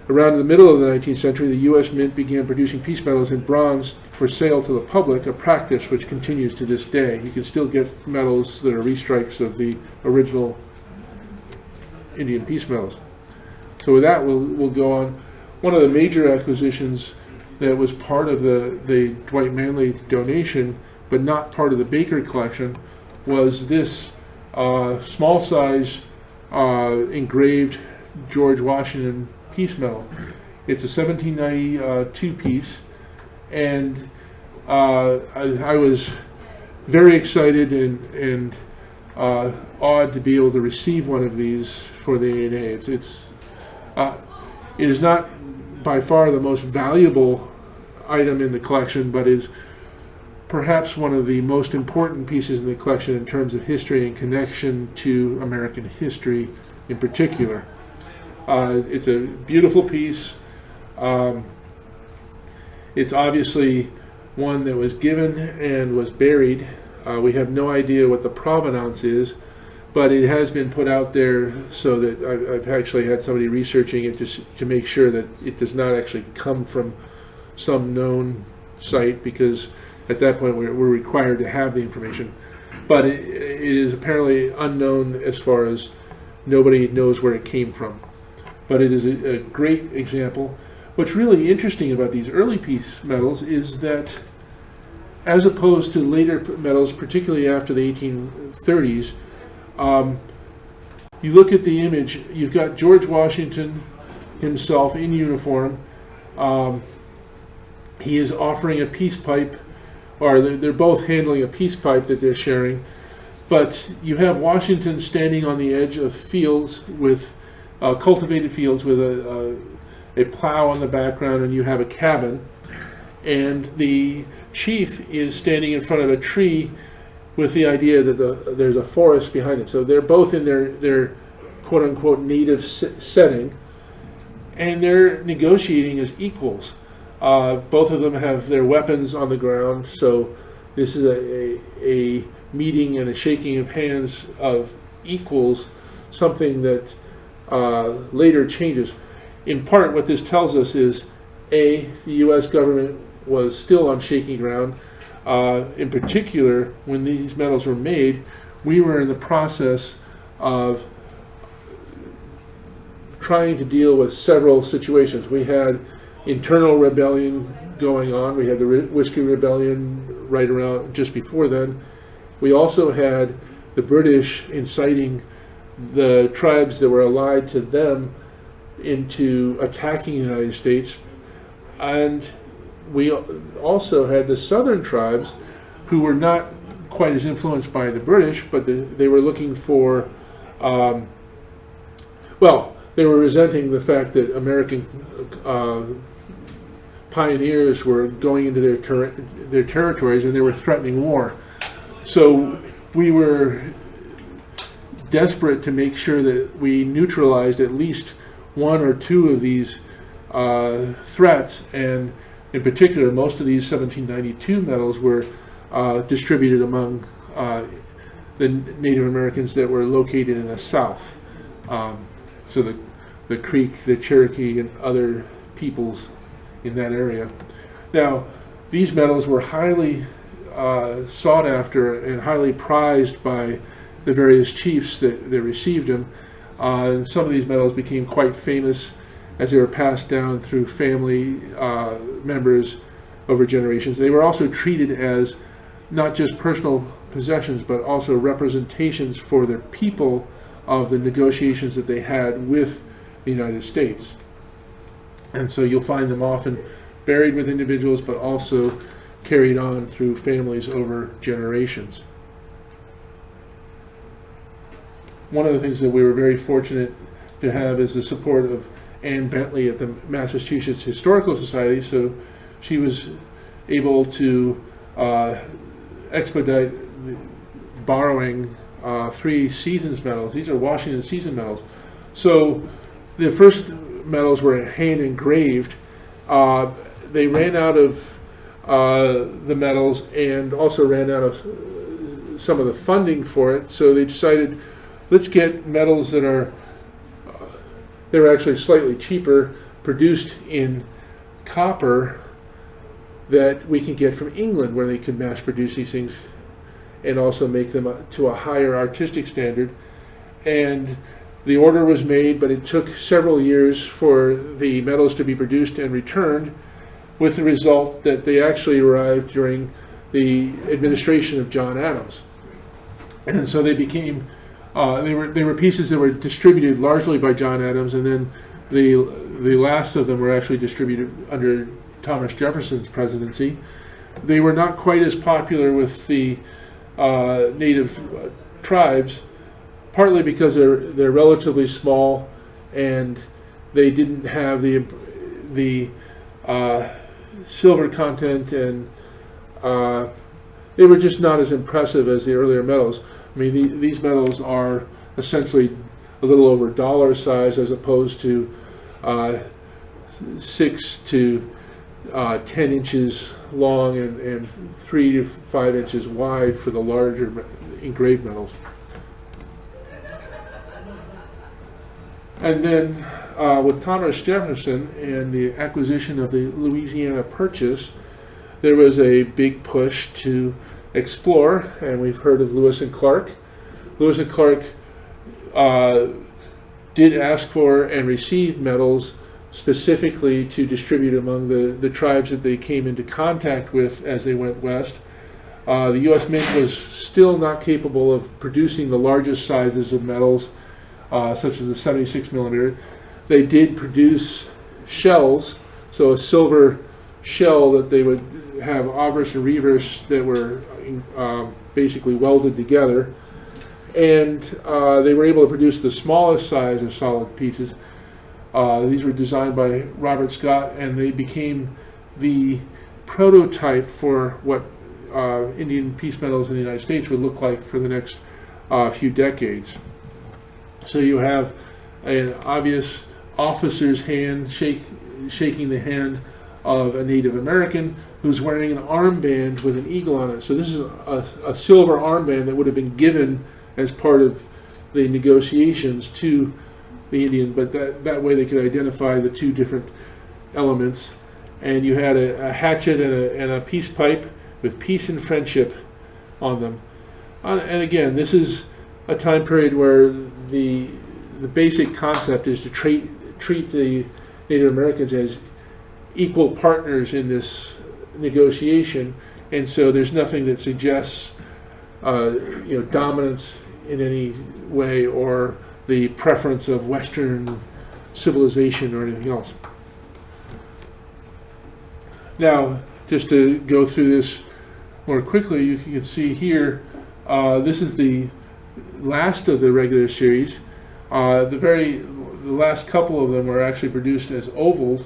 Around the middle of the 19th century, the U.S. Mint began producing peace medals in bronze for sale to the public, a practice which continues to this day. You can still get medals that are restrikes of the original Indian peace medals. So with that, we'll go on. one of the major acquisitions that was part of the Dwight Manley donation, but not part of the Baker collection, was this small size engraved George Washington piece medal. It's a 1792 piece, and I was very excited and awed to be able to receive one of these for the A&A. It is not by far the most valuable item in the collection, but is perhaps one of the most important pieces in the collection in terms of history and connection to American history in particular. It's a beautiful piece. It's obviously one that was given and was buried. We have no idea what the provenance is, but it has been put out there so that I've actually had somebody researching it just to make sure that it does not actually come from some known site, because at that point we're required to have the information. But it is apparently unknown as far as nobody knows where it came from. But it is a great example. What's really interesting about these early piece medals is that, as opposed to later medals, particularly after the 1830s, you look at the image, you've got George Washington himself in uniform. He is offering a peace pipe, or they're both handling a peace pipe that they're sharing. But you have Washington standing on the edge of fields with cultivated fields with a plow on the background, and you have a cabin. And the chief is standing in front of a tree with the idea that there's a forest behind him. So they're both in their quote-unquote native setting, and they're negotiating as equals. Both of them have their weapons on the ground, so this is a meeting and a shaking of hands of equals, something that later changes. In part, what this tells us is, A, the U.S. government was still on shaky ground. In particular, when these medals were made, we were in the process of trying to deal with several situations. We had internal rebellion going on. We had the Whiskey Rebellion right around just before then. We also had the British inciting the tribes that were allied to them into attacking the United States. And we also had the southern tribes who were not quite as influenced by the British, but they were looking for, they were resenting the fact that American pioneers were going into their territories, and they were threatening war. So we were desperate to make sure that we neutralized at least one or two of these threats, and in particular, most of these 1792 medals were distributed among the Native Americans that were located in the South. So the Creek, the Cherokee, and other peoples in that area. Now, these medals were highly sought after and highly prized by the various chiefs that received them. Some of these medals became quite famous as they were passed down through family members over generations. They were also treated as not just personal possessions, but also representations for their people of the negotiations that they had with the United States. And so you'll find them often buried with individuals, but also carried on through families over generations. One of the things that we were very fortunate to have is the support of Anne Bentley at the Massachusetts Historical Society. So she was able to expedite borrowing 3 Seasons medals. These are Washington Season medals. So the first medals were hand engraved. They ran out of the medals and also ran out of some of the funding for it. So they decided, let's get medals that are they were actually slightly cheaper, produced in copper, that we can get from England, where they could mass produce these things and also make them to a higher artistic standard. And The order was made, but it took several years for the medals to be produced and returned, with the result that they actually arrived during the administration of John Adams. And so they became, they were pieces that were distributed largely by John Adams, and then the last of them were actually distributed under Thomas Jefferson's presidency. They were not quite as popular with the native tribes, partly because they're relatively small and they didn't have the silver content, and they were just not as impressive as the earlier medals. I mean, these medals are essentially a little over dollar size, as opposed to 6 to 10 inches long and 3 to 5 inches wide for the larger engraved medals. And then with Thomas Jefferson and the acquisition of the Louisiana Purchase, there was a big push to explore, and we've heard of Lewis and Clark. Lewis and Clark did ask for and receive medals specifically to distribute among the tribes that they came into contact with as they went west. The U.S. Mint was still not capable of producing the largest sizes of medals, such as the 76 millimeter. They did produce shells, so a silver shell that they would have obverse and reverse that were basically welded together. And they were able to produce the smallest size of solid pieces. These were designed by Robert Scott, and they became the prototype for what Indian peace medals in the United States would look like for the next few decades. So you have an obvious officer's hand shaking the hand of a Native American who's wearing an armband with an eagle on it. So this is a silver armband that would have been given as part of the negotiations to the Indian, but that way they could identify the two different elements. And you had a hatchet and a peace pipe with peace and friendship on them. And again, this is a time period where the basic concept is to treat the Native Americans as equal partners in this negotiation, and so there's nothing that suggests dominance in any way or the preference of Western civilization or anything else. Now, just to go through this more quickly, you can see here, this is the last of the regular series. The last couple of them were actually produced as ovals,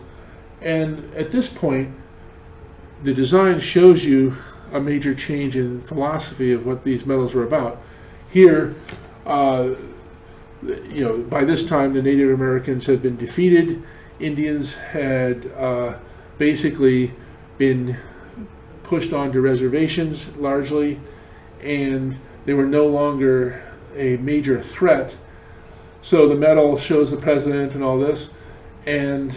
and at this point, the design shows you a major change in philosophy of what these medals were about. Here, by this time, the Native Americans had been defeated. Indians had basically been pushed onto reservations largely, and they were no longer a major threat. So the medal shows the president and all this, and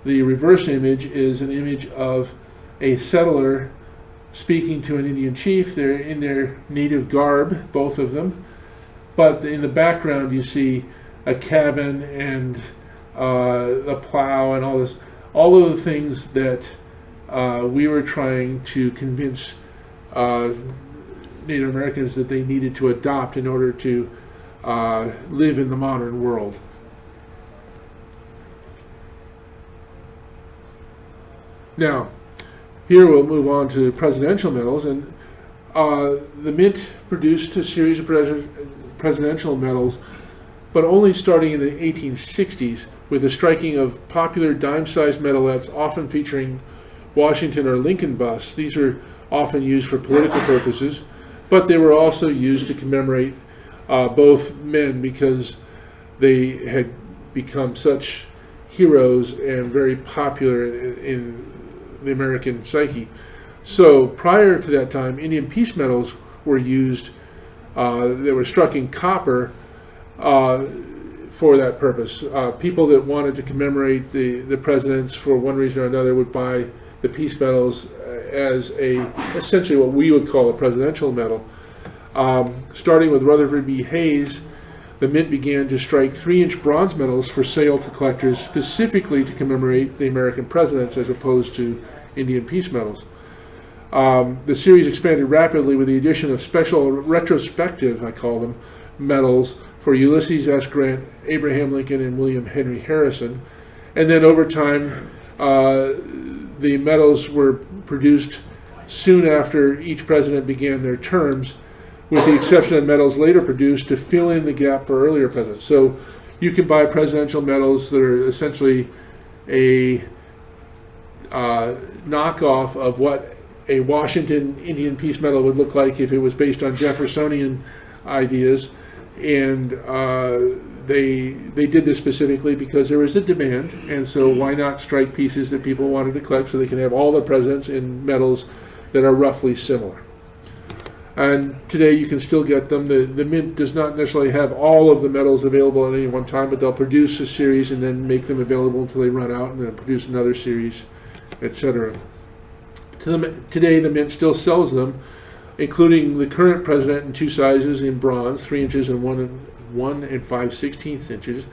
the reverse image is an image of a settler speaking to an Indian chief. They're in their native garb, both of them, but in the background you see a cabin and a plow and all of the things that we were trying to convince Native Americans that they needed to adopt in order to live in the modern world. Now, here we'll move on to presidential medals, and the Mint produced a series of presidential medals, but only starting in the 1860s with the striking of popular dime-sized medalettes, often featuring Washington or Lincoln busts. These are often used for political purposes, but they were also used to commemorate both men because they had become such heroes and very popular in the American psyche. So prior to that time, Indian peace medals were used, they were struck in copper for that purpose. People that wanted to commemorate the presidents for one reason or another would buy the peace medals as essentially what we would call a presidential medal. Starting with Rutherford B. Hayes, the Mint began to strike 3-inch bronze medals for sale to collectors specifically to commemorate the American presidents as opposed to Indian peace medals. The series expanded rapidly with the addition of special retrospective, I call them, medals for Ulysses S. Grant, Abraham Lincoln, and William Henry Harrison. And then over time, the medals were produced soon after each president began their terms, with the exception of medals later produced to fill in the gap for earlier presidents. So you can buy presidential medals that are essentially a knockoff of what a Washington Indian Peace Medal would look like if it was based on Jeffersonian ideas. And they did this specifically because there was a demand, and so why not strike pieces that people wanted to collect so they can have all the presidents in medals that are roughly similar. And today you can still get them. The Mint does not necessarily have all of the medals available at any one time, but they'll produce a series and then make them available until they run out, and then produce another series, etc. Today the Mint still sells them, including the current president in 2 sizes in bronze, 3 inches and 1 5/16 inches,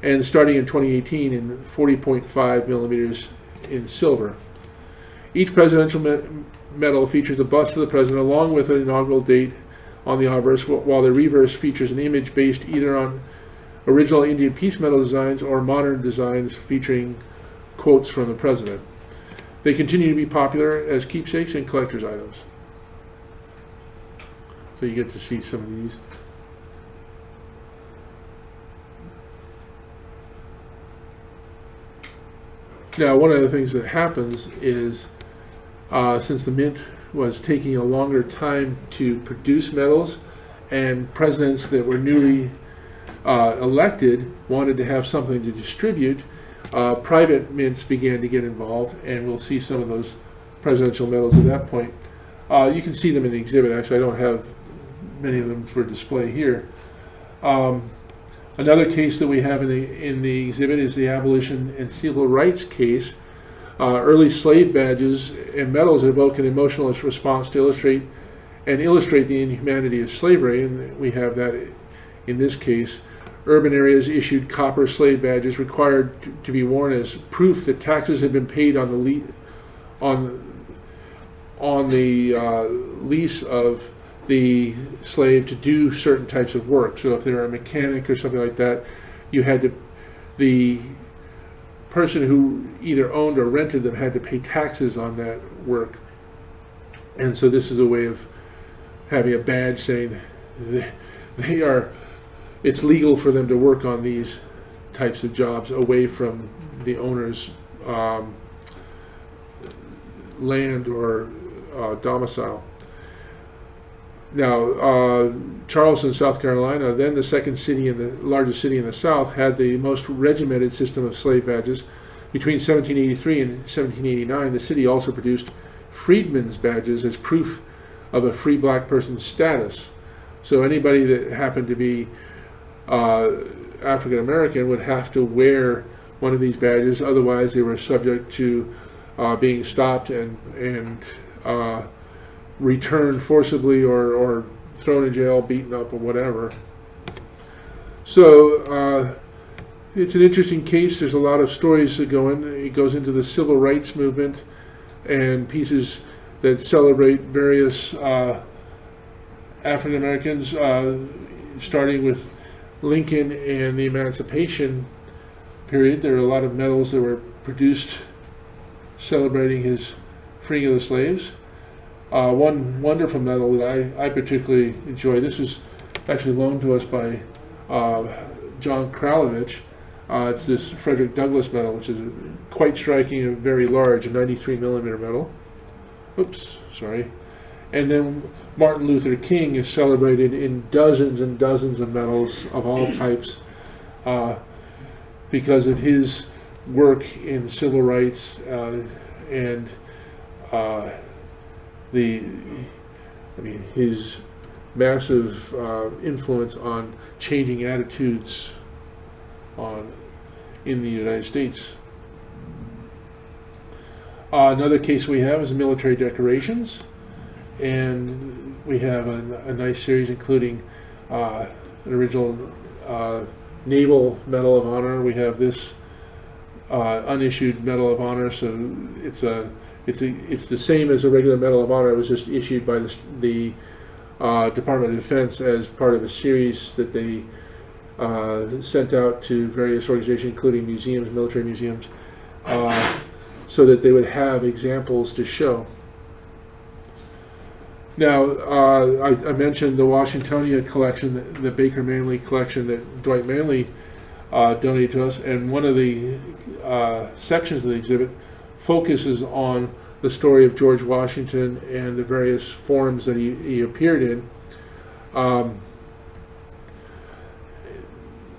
and starting in 2018 in 40.5 millimeters in silver. Each presidential medal features a bust of the president along with an inaugural date on the obverse, while the reverse features an image based either on original Indian Peace Medal designs or modern designs featuring quotes from the president. They continue to be popular as keepsakes and collector's items. So you get to see some of these. Now, one of the things that happens is, since the Mint was taking a longer time to produce medals, and presidents that were newly elected wanted to have something to distribute, private mints began to get involved, and we'll see some of those presidential medals at that point. You can see them in the exhibit. Actually, I don't have many of them for display here. Another case that we have in the exhibit is the abolition and civil rights case. Early slave badges and medals evoke an emotional response to illustrate the inhumanity of slavery, and we have that in this case. Urban areas issued copper slave badges required to be worn as proof that taxes had been paid on the lease of the slave to do certain types of work. So if they're a mechanic or something like that, you had to, the person who either owned or rented them had to pay taxes on that work. And so this is a way of having a badge saying they are, it's legal for them to work on these types of jobs away from the owner's land or domicile. Now, Charleston, South Carolina, then the second city and the largest city in the South, had the most regimented system of slave badges. Between 1783 and 1789, the city also produced freedmen's badges as proof of a free black person's status. So anybody that happened to be African American would have to wear one of these badges, otherwise they were subject to being stopped and returned forcibly or thrown in jail, beaten up, or whatever. So it's an interesting case. There's a lot of stories that go in. It goes into the civil rights movement and pieces that celebrate various African Americans, starting with Lincoln and the Emancipation period. There are a lot of medals that were produced celebrating his freeing of the slaves. One wonderful medal that I particularly enjoy, this was actually loaned to us by John Kralovich. It's this Frederick Douglass medal, which is quite striking and very large, a 93 millimeter medal. Oops, sorry. And then Martin Luther King is celebrated in dozens and dozens of medals of all types because of his work in civil rights and his massive influence on changing attitudes in the United States. Another case we have is military decorations, and we have a nice series including an original Naval Medal of Honor. We have this unissued Medal of Honor. So it's the same as a regular Medal of Honor. It was just issued by the Department of Defense as part of a series that they sent out to various organizations, including museums, military museums, so that they would have examples to show. Now, I mentioned the Washingtonia collection, the Baker Manley collection that Dwight Manley donated to us, and one of the sections of the exhibit focuses on the story of George Washington and the various forums that he appeared in.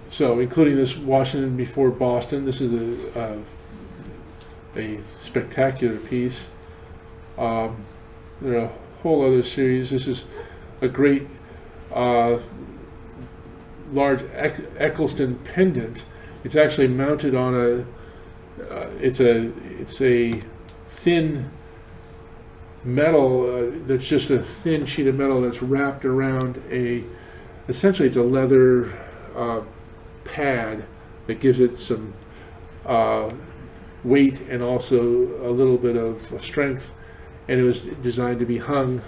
So, including this Washington before Boston. This is a spectacular piece. There are a whole other series. This is a great large Eccleston pendant. It's actually mounted on a. It's a thin metal that's just a thin sheet of metal that's wrapped around essentially it's a leather pad that gives it some weight and also a little bit of strength, and it was designed to be hung.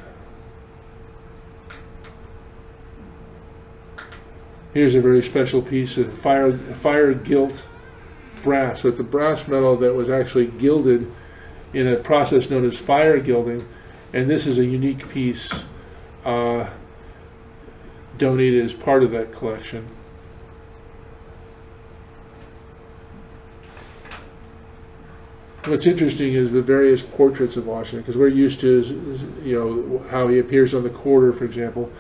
Here's a very special piece of fire gilt brass. So it's a brass metal that was actually gilded in a process known as fire gilding, and this is a unique piece donated as part of that collection. What's interesting is the various portraits of Washington, because we're used to how he appears on the quarter, for example,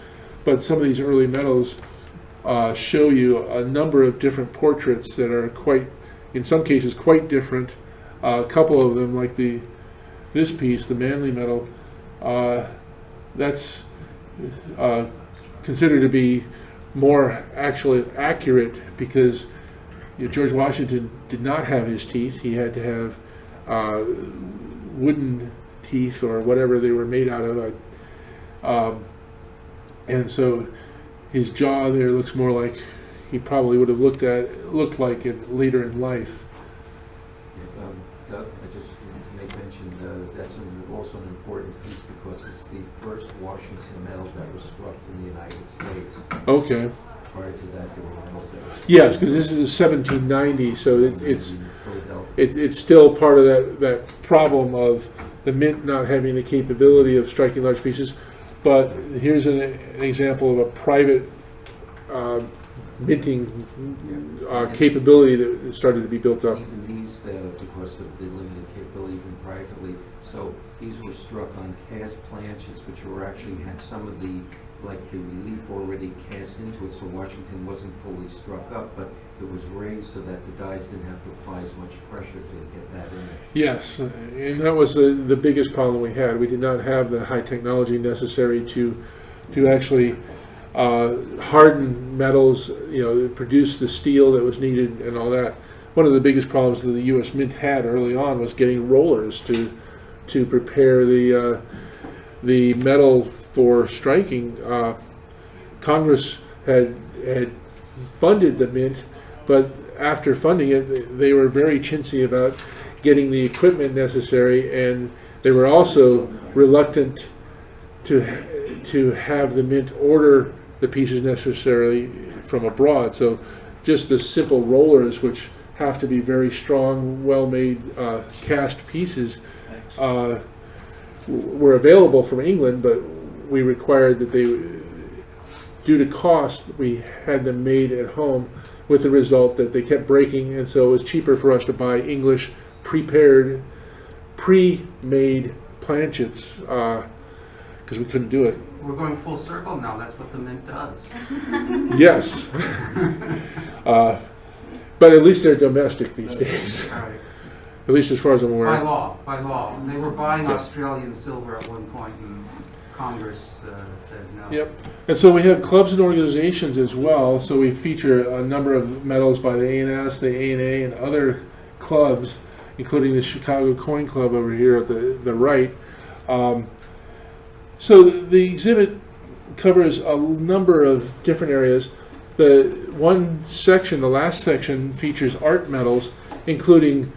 but some of these early medals show you a number of different portraits that are in some cases quite different. A couple of them, like this piece, the Manley Medal, that's considered to be more actually accurate because George Washington did not have his teeth. He had to have wooden teeth or whatever they were made out of. And so his jaw there looks more like he probably would have looked like it later in life. I just want to make mention that's also an important piece because it's the first Washington medal that was struck in the United States. Okay. Prior to that, there were medals that were struck. Yes, because this is a 1790, so it's still part of that problem of the mint not having the capability of striking large pieces. But here's an example of a private minting capability that started to be built up. Even these, because of the limited capability, even privately, so these were struck on cast planchets, which had some of the relief already cast into it, so Washington wasn't fully struck up, but it was raised so that the dies didn't have to apply as much pressure to get that image. Yes, and that was the biggest problem we had. We did not have the high technology necessary to actually harden metals, produce the steel that was needed and all that. One of the biggest problems that the U.S. Mint had early on was getting rollers to prepare the metal for striking. Congress had funded the mint, but after funding it, they were very chintzy about getting the equipment necessary, and they were also reluctant to have the mint order the pieces necessarily from abroad. So just the simple rollers, which have to be very strong, well-made cast pieces, were available from England, but we required that due to cost, we had them made at home, with the result that they kept breaking, and so it was cheaper for us to buy English pre-made planchets because we couldn't do it. We're going full circle now. That's what the mint does. Yes. But at least they're domestic these days. Right. At least as far as I'm aware. By law. And they were buying Australian silver at one point, and Congress said no. Yep. And so we have clubs and organizations as well. So we feature a number of medals by the A&S, the A&A, and other clubs, including the Chicago Coin Club over here at the right. So the exhibit covers a number of different areas. The one section, the last section, features art medals, including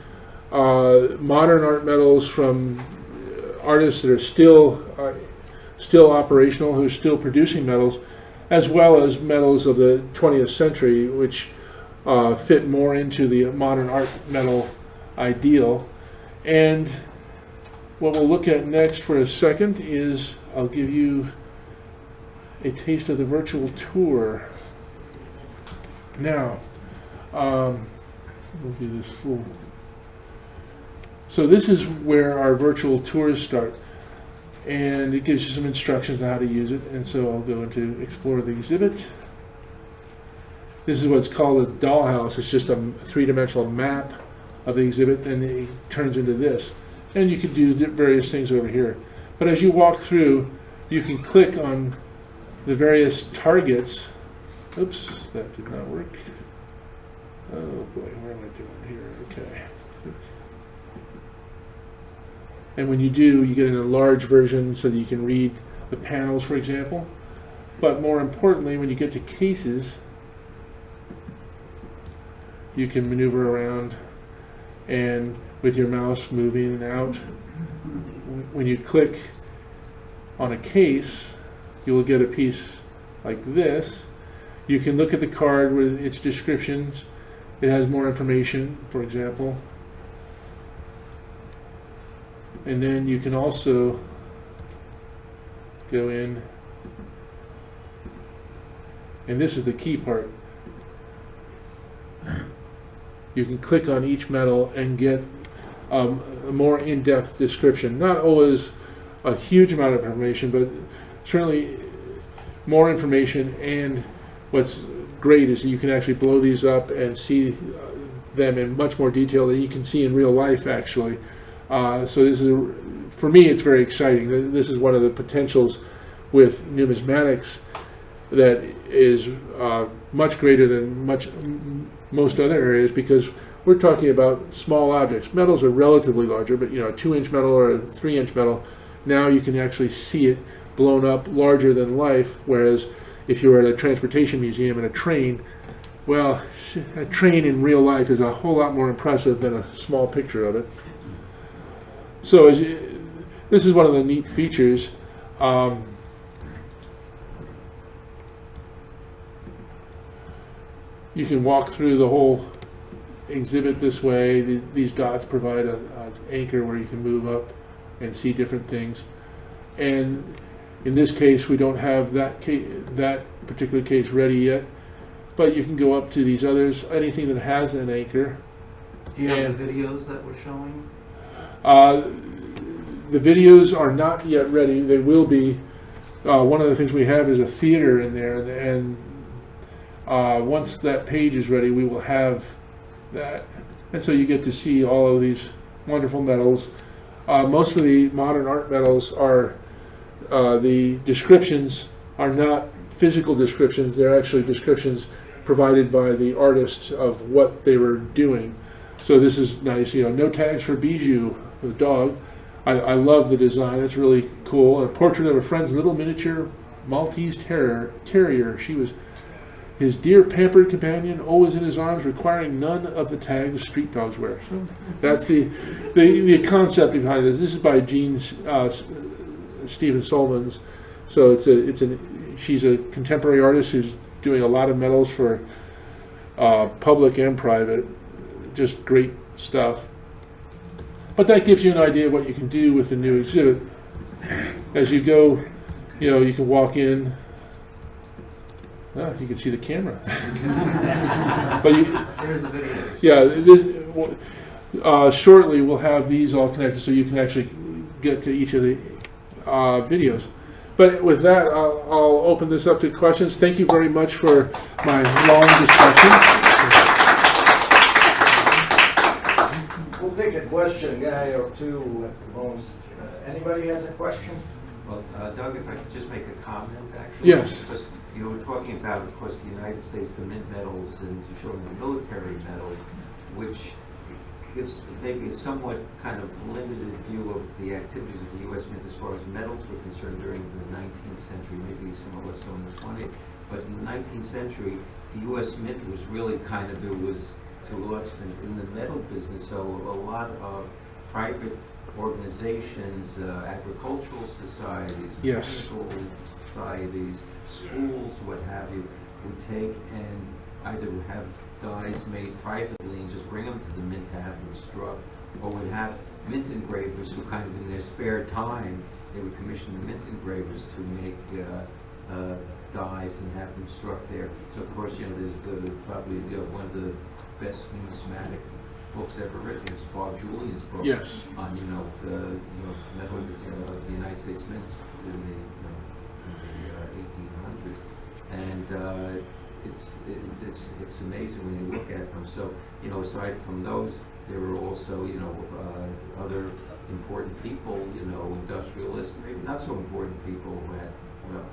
modern art medals from artists that are still operational, who are still producing medals, as well as medals of the 20th century, which fit more into the modern art medal ideal. And what we'll look at next for a second is I'll give you a taste of the virtual tour. Now, we'll do this full. So this is where our virtual tours start, and it gives you some instructions on how to use it. And so I'll go into explore the exhibit. This is what's called a dollhouse. It's just a three-dimensional map of the exhibit, and it turns into this. And you can do various things over here. But as you walk through, you can click on the various targets. Oops, that did not work. Oh boy, where am I doing here? Okay. And when you do, you get an enlarged version so that you can read the panels, for example. But more importantly, when you get to cases, you can maneuver around and with your mouse move in and out. When you click on a case, you will get a piece like this. You can look at the card with its descriptions. It has more information, for example. And then you can also go in, and this is the key part. You can click on each medal and get a more in-depth description. Not always a huge amount of information, but certainly more information. And what's great is that you can actually blow these up and see them in much more detail than you can see in real life, actually. So this is, for me, it's very exciting. This is one of the potentials with numismatics that is much greater than most other areas, because we're talking about small objects. Metals are relatively larger, but a 2-inch metal or a 3-inch metal, now you can actually see it blown up larger than life. Whereas if you were at a transportation museum and a train, well, a train in real life is a whole lot more impressive than a small picture of it. So this is one of the neat features. You can walk through the whole exhibit this way. These dots provide an anchor where you can move up and see different things. And in this case, we don't have that particular case ready yet, but you can go up to these others, anything that has an anchor. Do you have the videos that we're showing? The videos are not yet ready. They will be. One of the things we have is a theater in there, and once that page is ready, we will have that. And so you get to see all of these wonderful medals. Most of the modern art medals are, the descriptions are not physical descriptions. They're actually descriptions provided by the artist of what they were doing. So this is nice. No tags for Bijou, the dog. I love the design. It's really cool. A portrait of a friend's little miniature Maltese terrier. She was his dear pampered companion, always in his arms, requiring none of the tags street dogs wear. So that's the concept behind this. This is by Jean Stephen Solomons. So she's a contemporary artist who's doing a lot of medals for public and private. Just great stuff. But that gives you an idea of what you can do with the new exhibit. As you go, you can walk in. Oh, you can see the camera. But There's the video. Yeah, shortly we'll have these all connected, so you can actually get to each of the videos. But with that, I'll open this up to questions. Thank you very much for my long discussion. We'll take a question, guy or two at the most. Anybody has a question? Well, Doug, if I could just make a comment, actually. Yes. Because we're talking about, of course, the United States, the mint medals, and you're showing the military medals, which gives maybe a somewhat kind of limited view of the activities of the U.S. Mint as far as medals were concerned during the 19th century, maybe some less so in the 20th. but in the 19th century, the U.S. Mint was really kind of, it was to a large extent in the metal business, so a lot of private organizations, agricultural societies, Yes. medical societies, schools, what have you, would take and either have dies made privately and just bring them to the mint to have them struck, or would have mint engravers who kind of in their spare time, they would commission the mint engravers to make dies and have them struck there. So of course, there's probably one of the best numismatic books ever written. It's Bob Julian's book Yes. on the metal of the United States Mint in the 1800s, and it's amazing when you look at them. So aside from those, there were also other important people, industrialists, maybe not so important people who had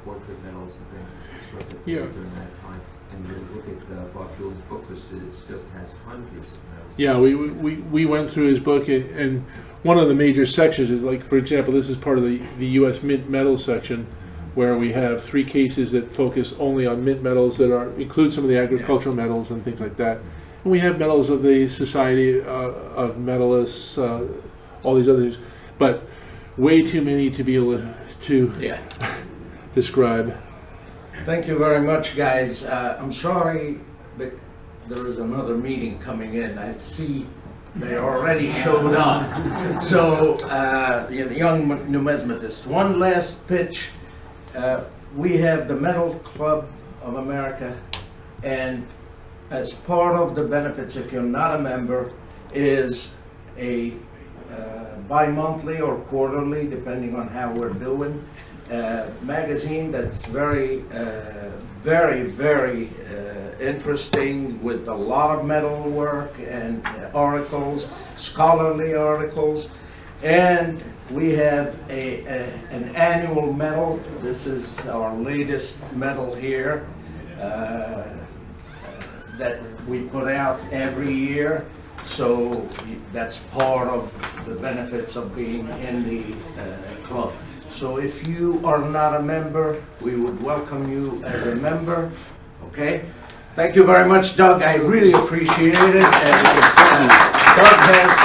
portrait medals and things constructed during that time. And when you look at Bob Julian's book list, it just has hundreds of medals. Yeah, we went through his book, and one of the major sections is, like, for example, this is part of the U.S. Mint Metal section, where we have 3 cases that focus only on mint metals that include some of the agricultural metals and things like that. And we have medals of the Society of Metallists, all these others, but way too many to be able to describe. Thank you very much, guys. I'm sorry, but there is another meeting coming in. I see they already showed up. So, the young numismatist, one last pitch. We have the Metal Club of America, and as part of the benefits, if you're not a member, is a bi-monthly or quarterly, depending on how we're doing, magazine that's very, very interesting, with a lot of metal work and articles, scholarly articles. And we have an annual medal. This is our latest medal here that we put out every year. So that's part of the benefits of being in the club. So if you are not a member, we would welcome you as a member. Okay? Thank you very much, Doug. I really appreciate it. And Doug has...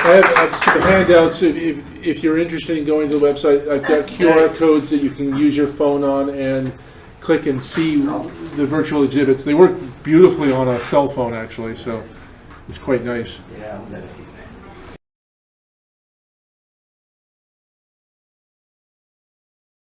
I have some handouts. If you're interested in going to the website, I've got QR codes that you can use your phone on and click and see the virtual exhibits. They work beautifully on a cell phone, actually, so it's quite nice. Yeah,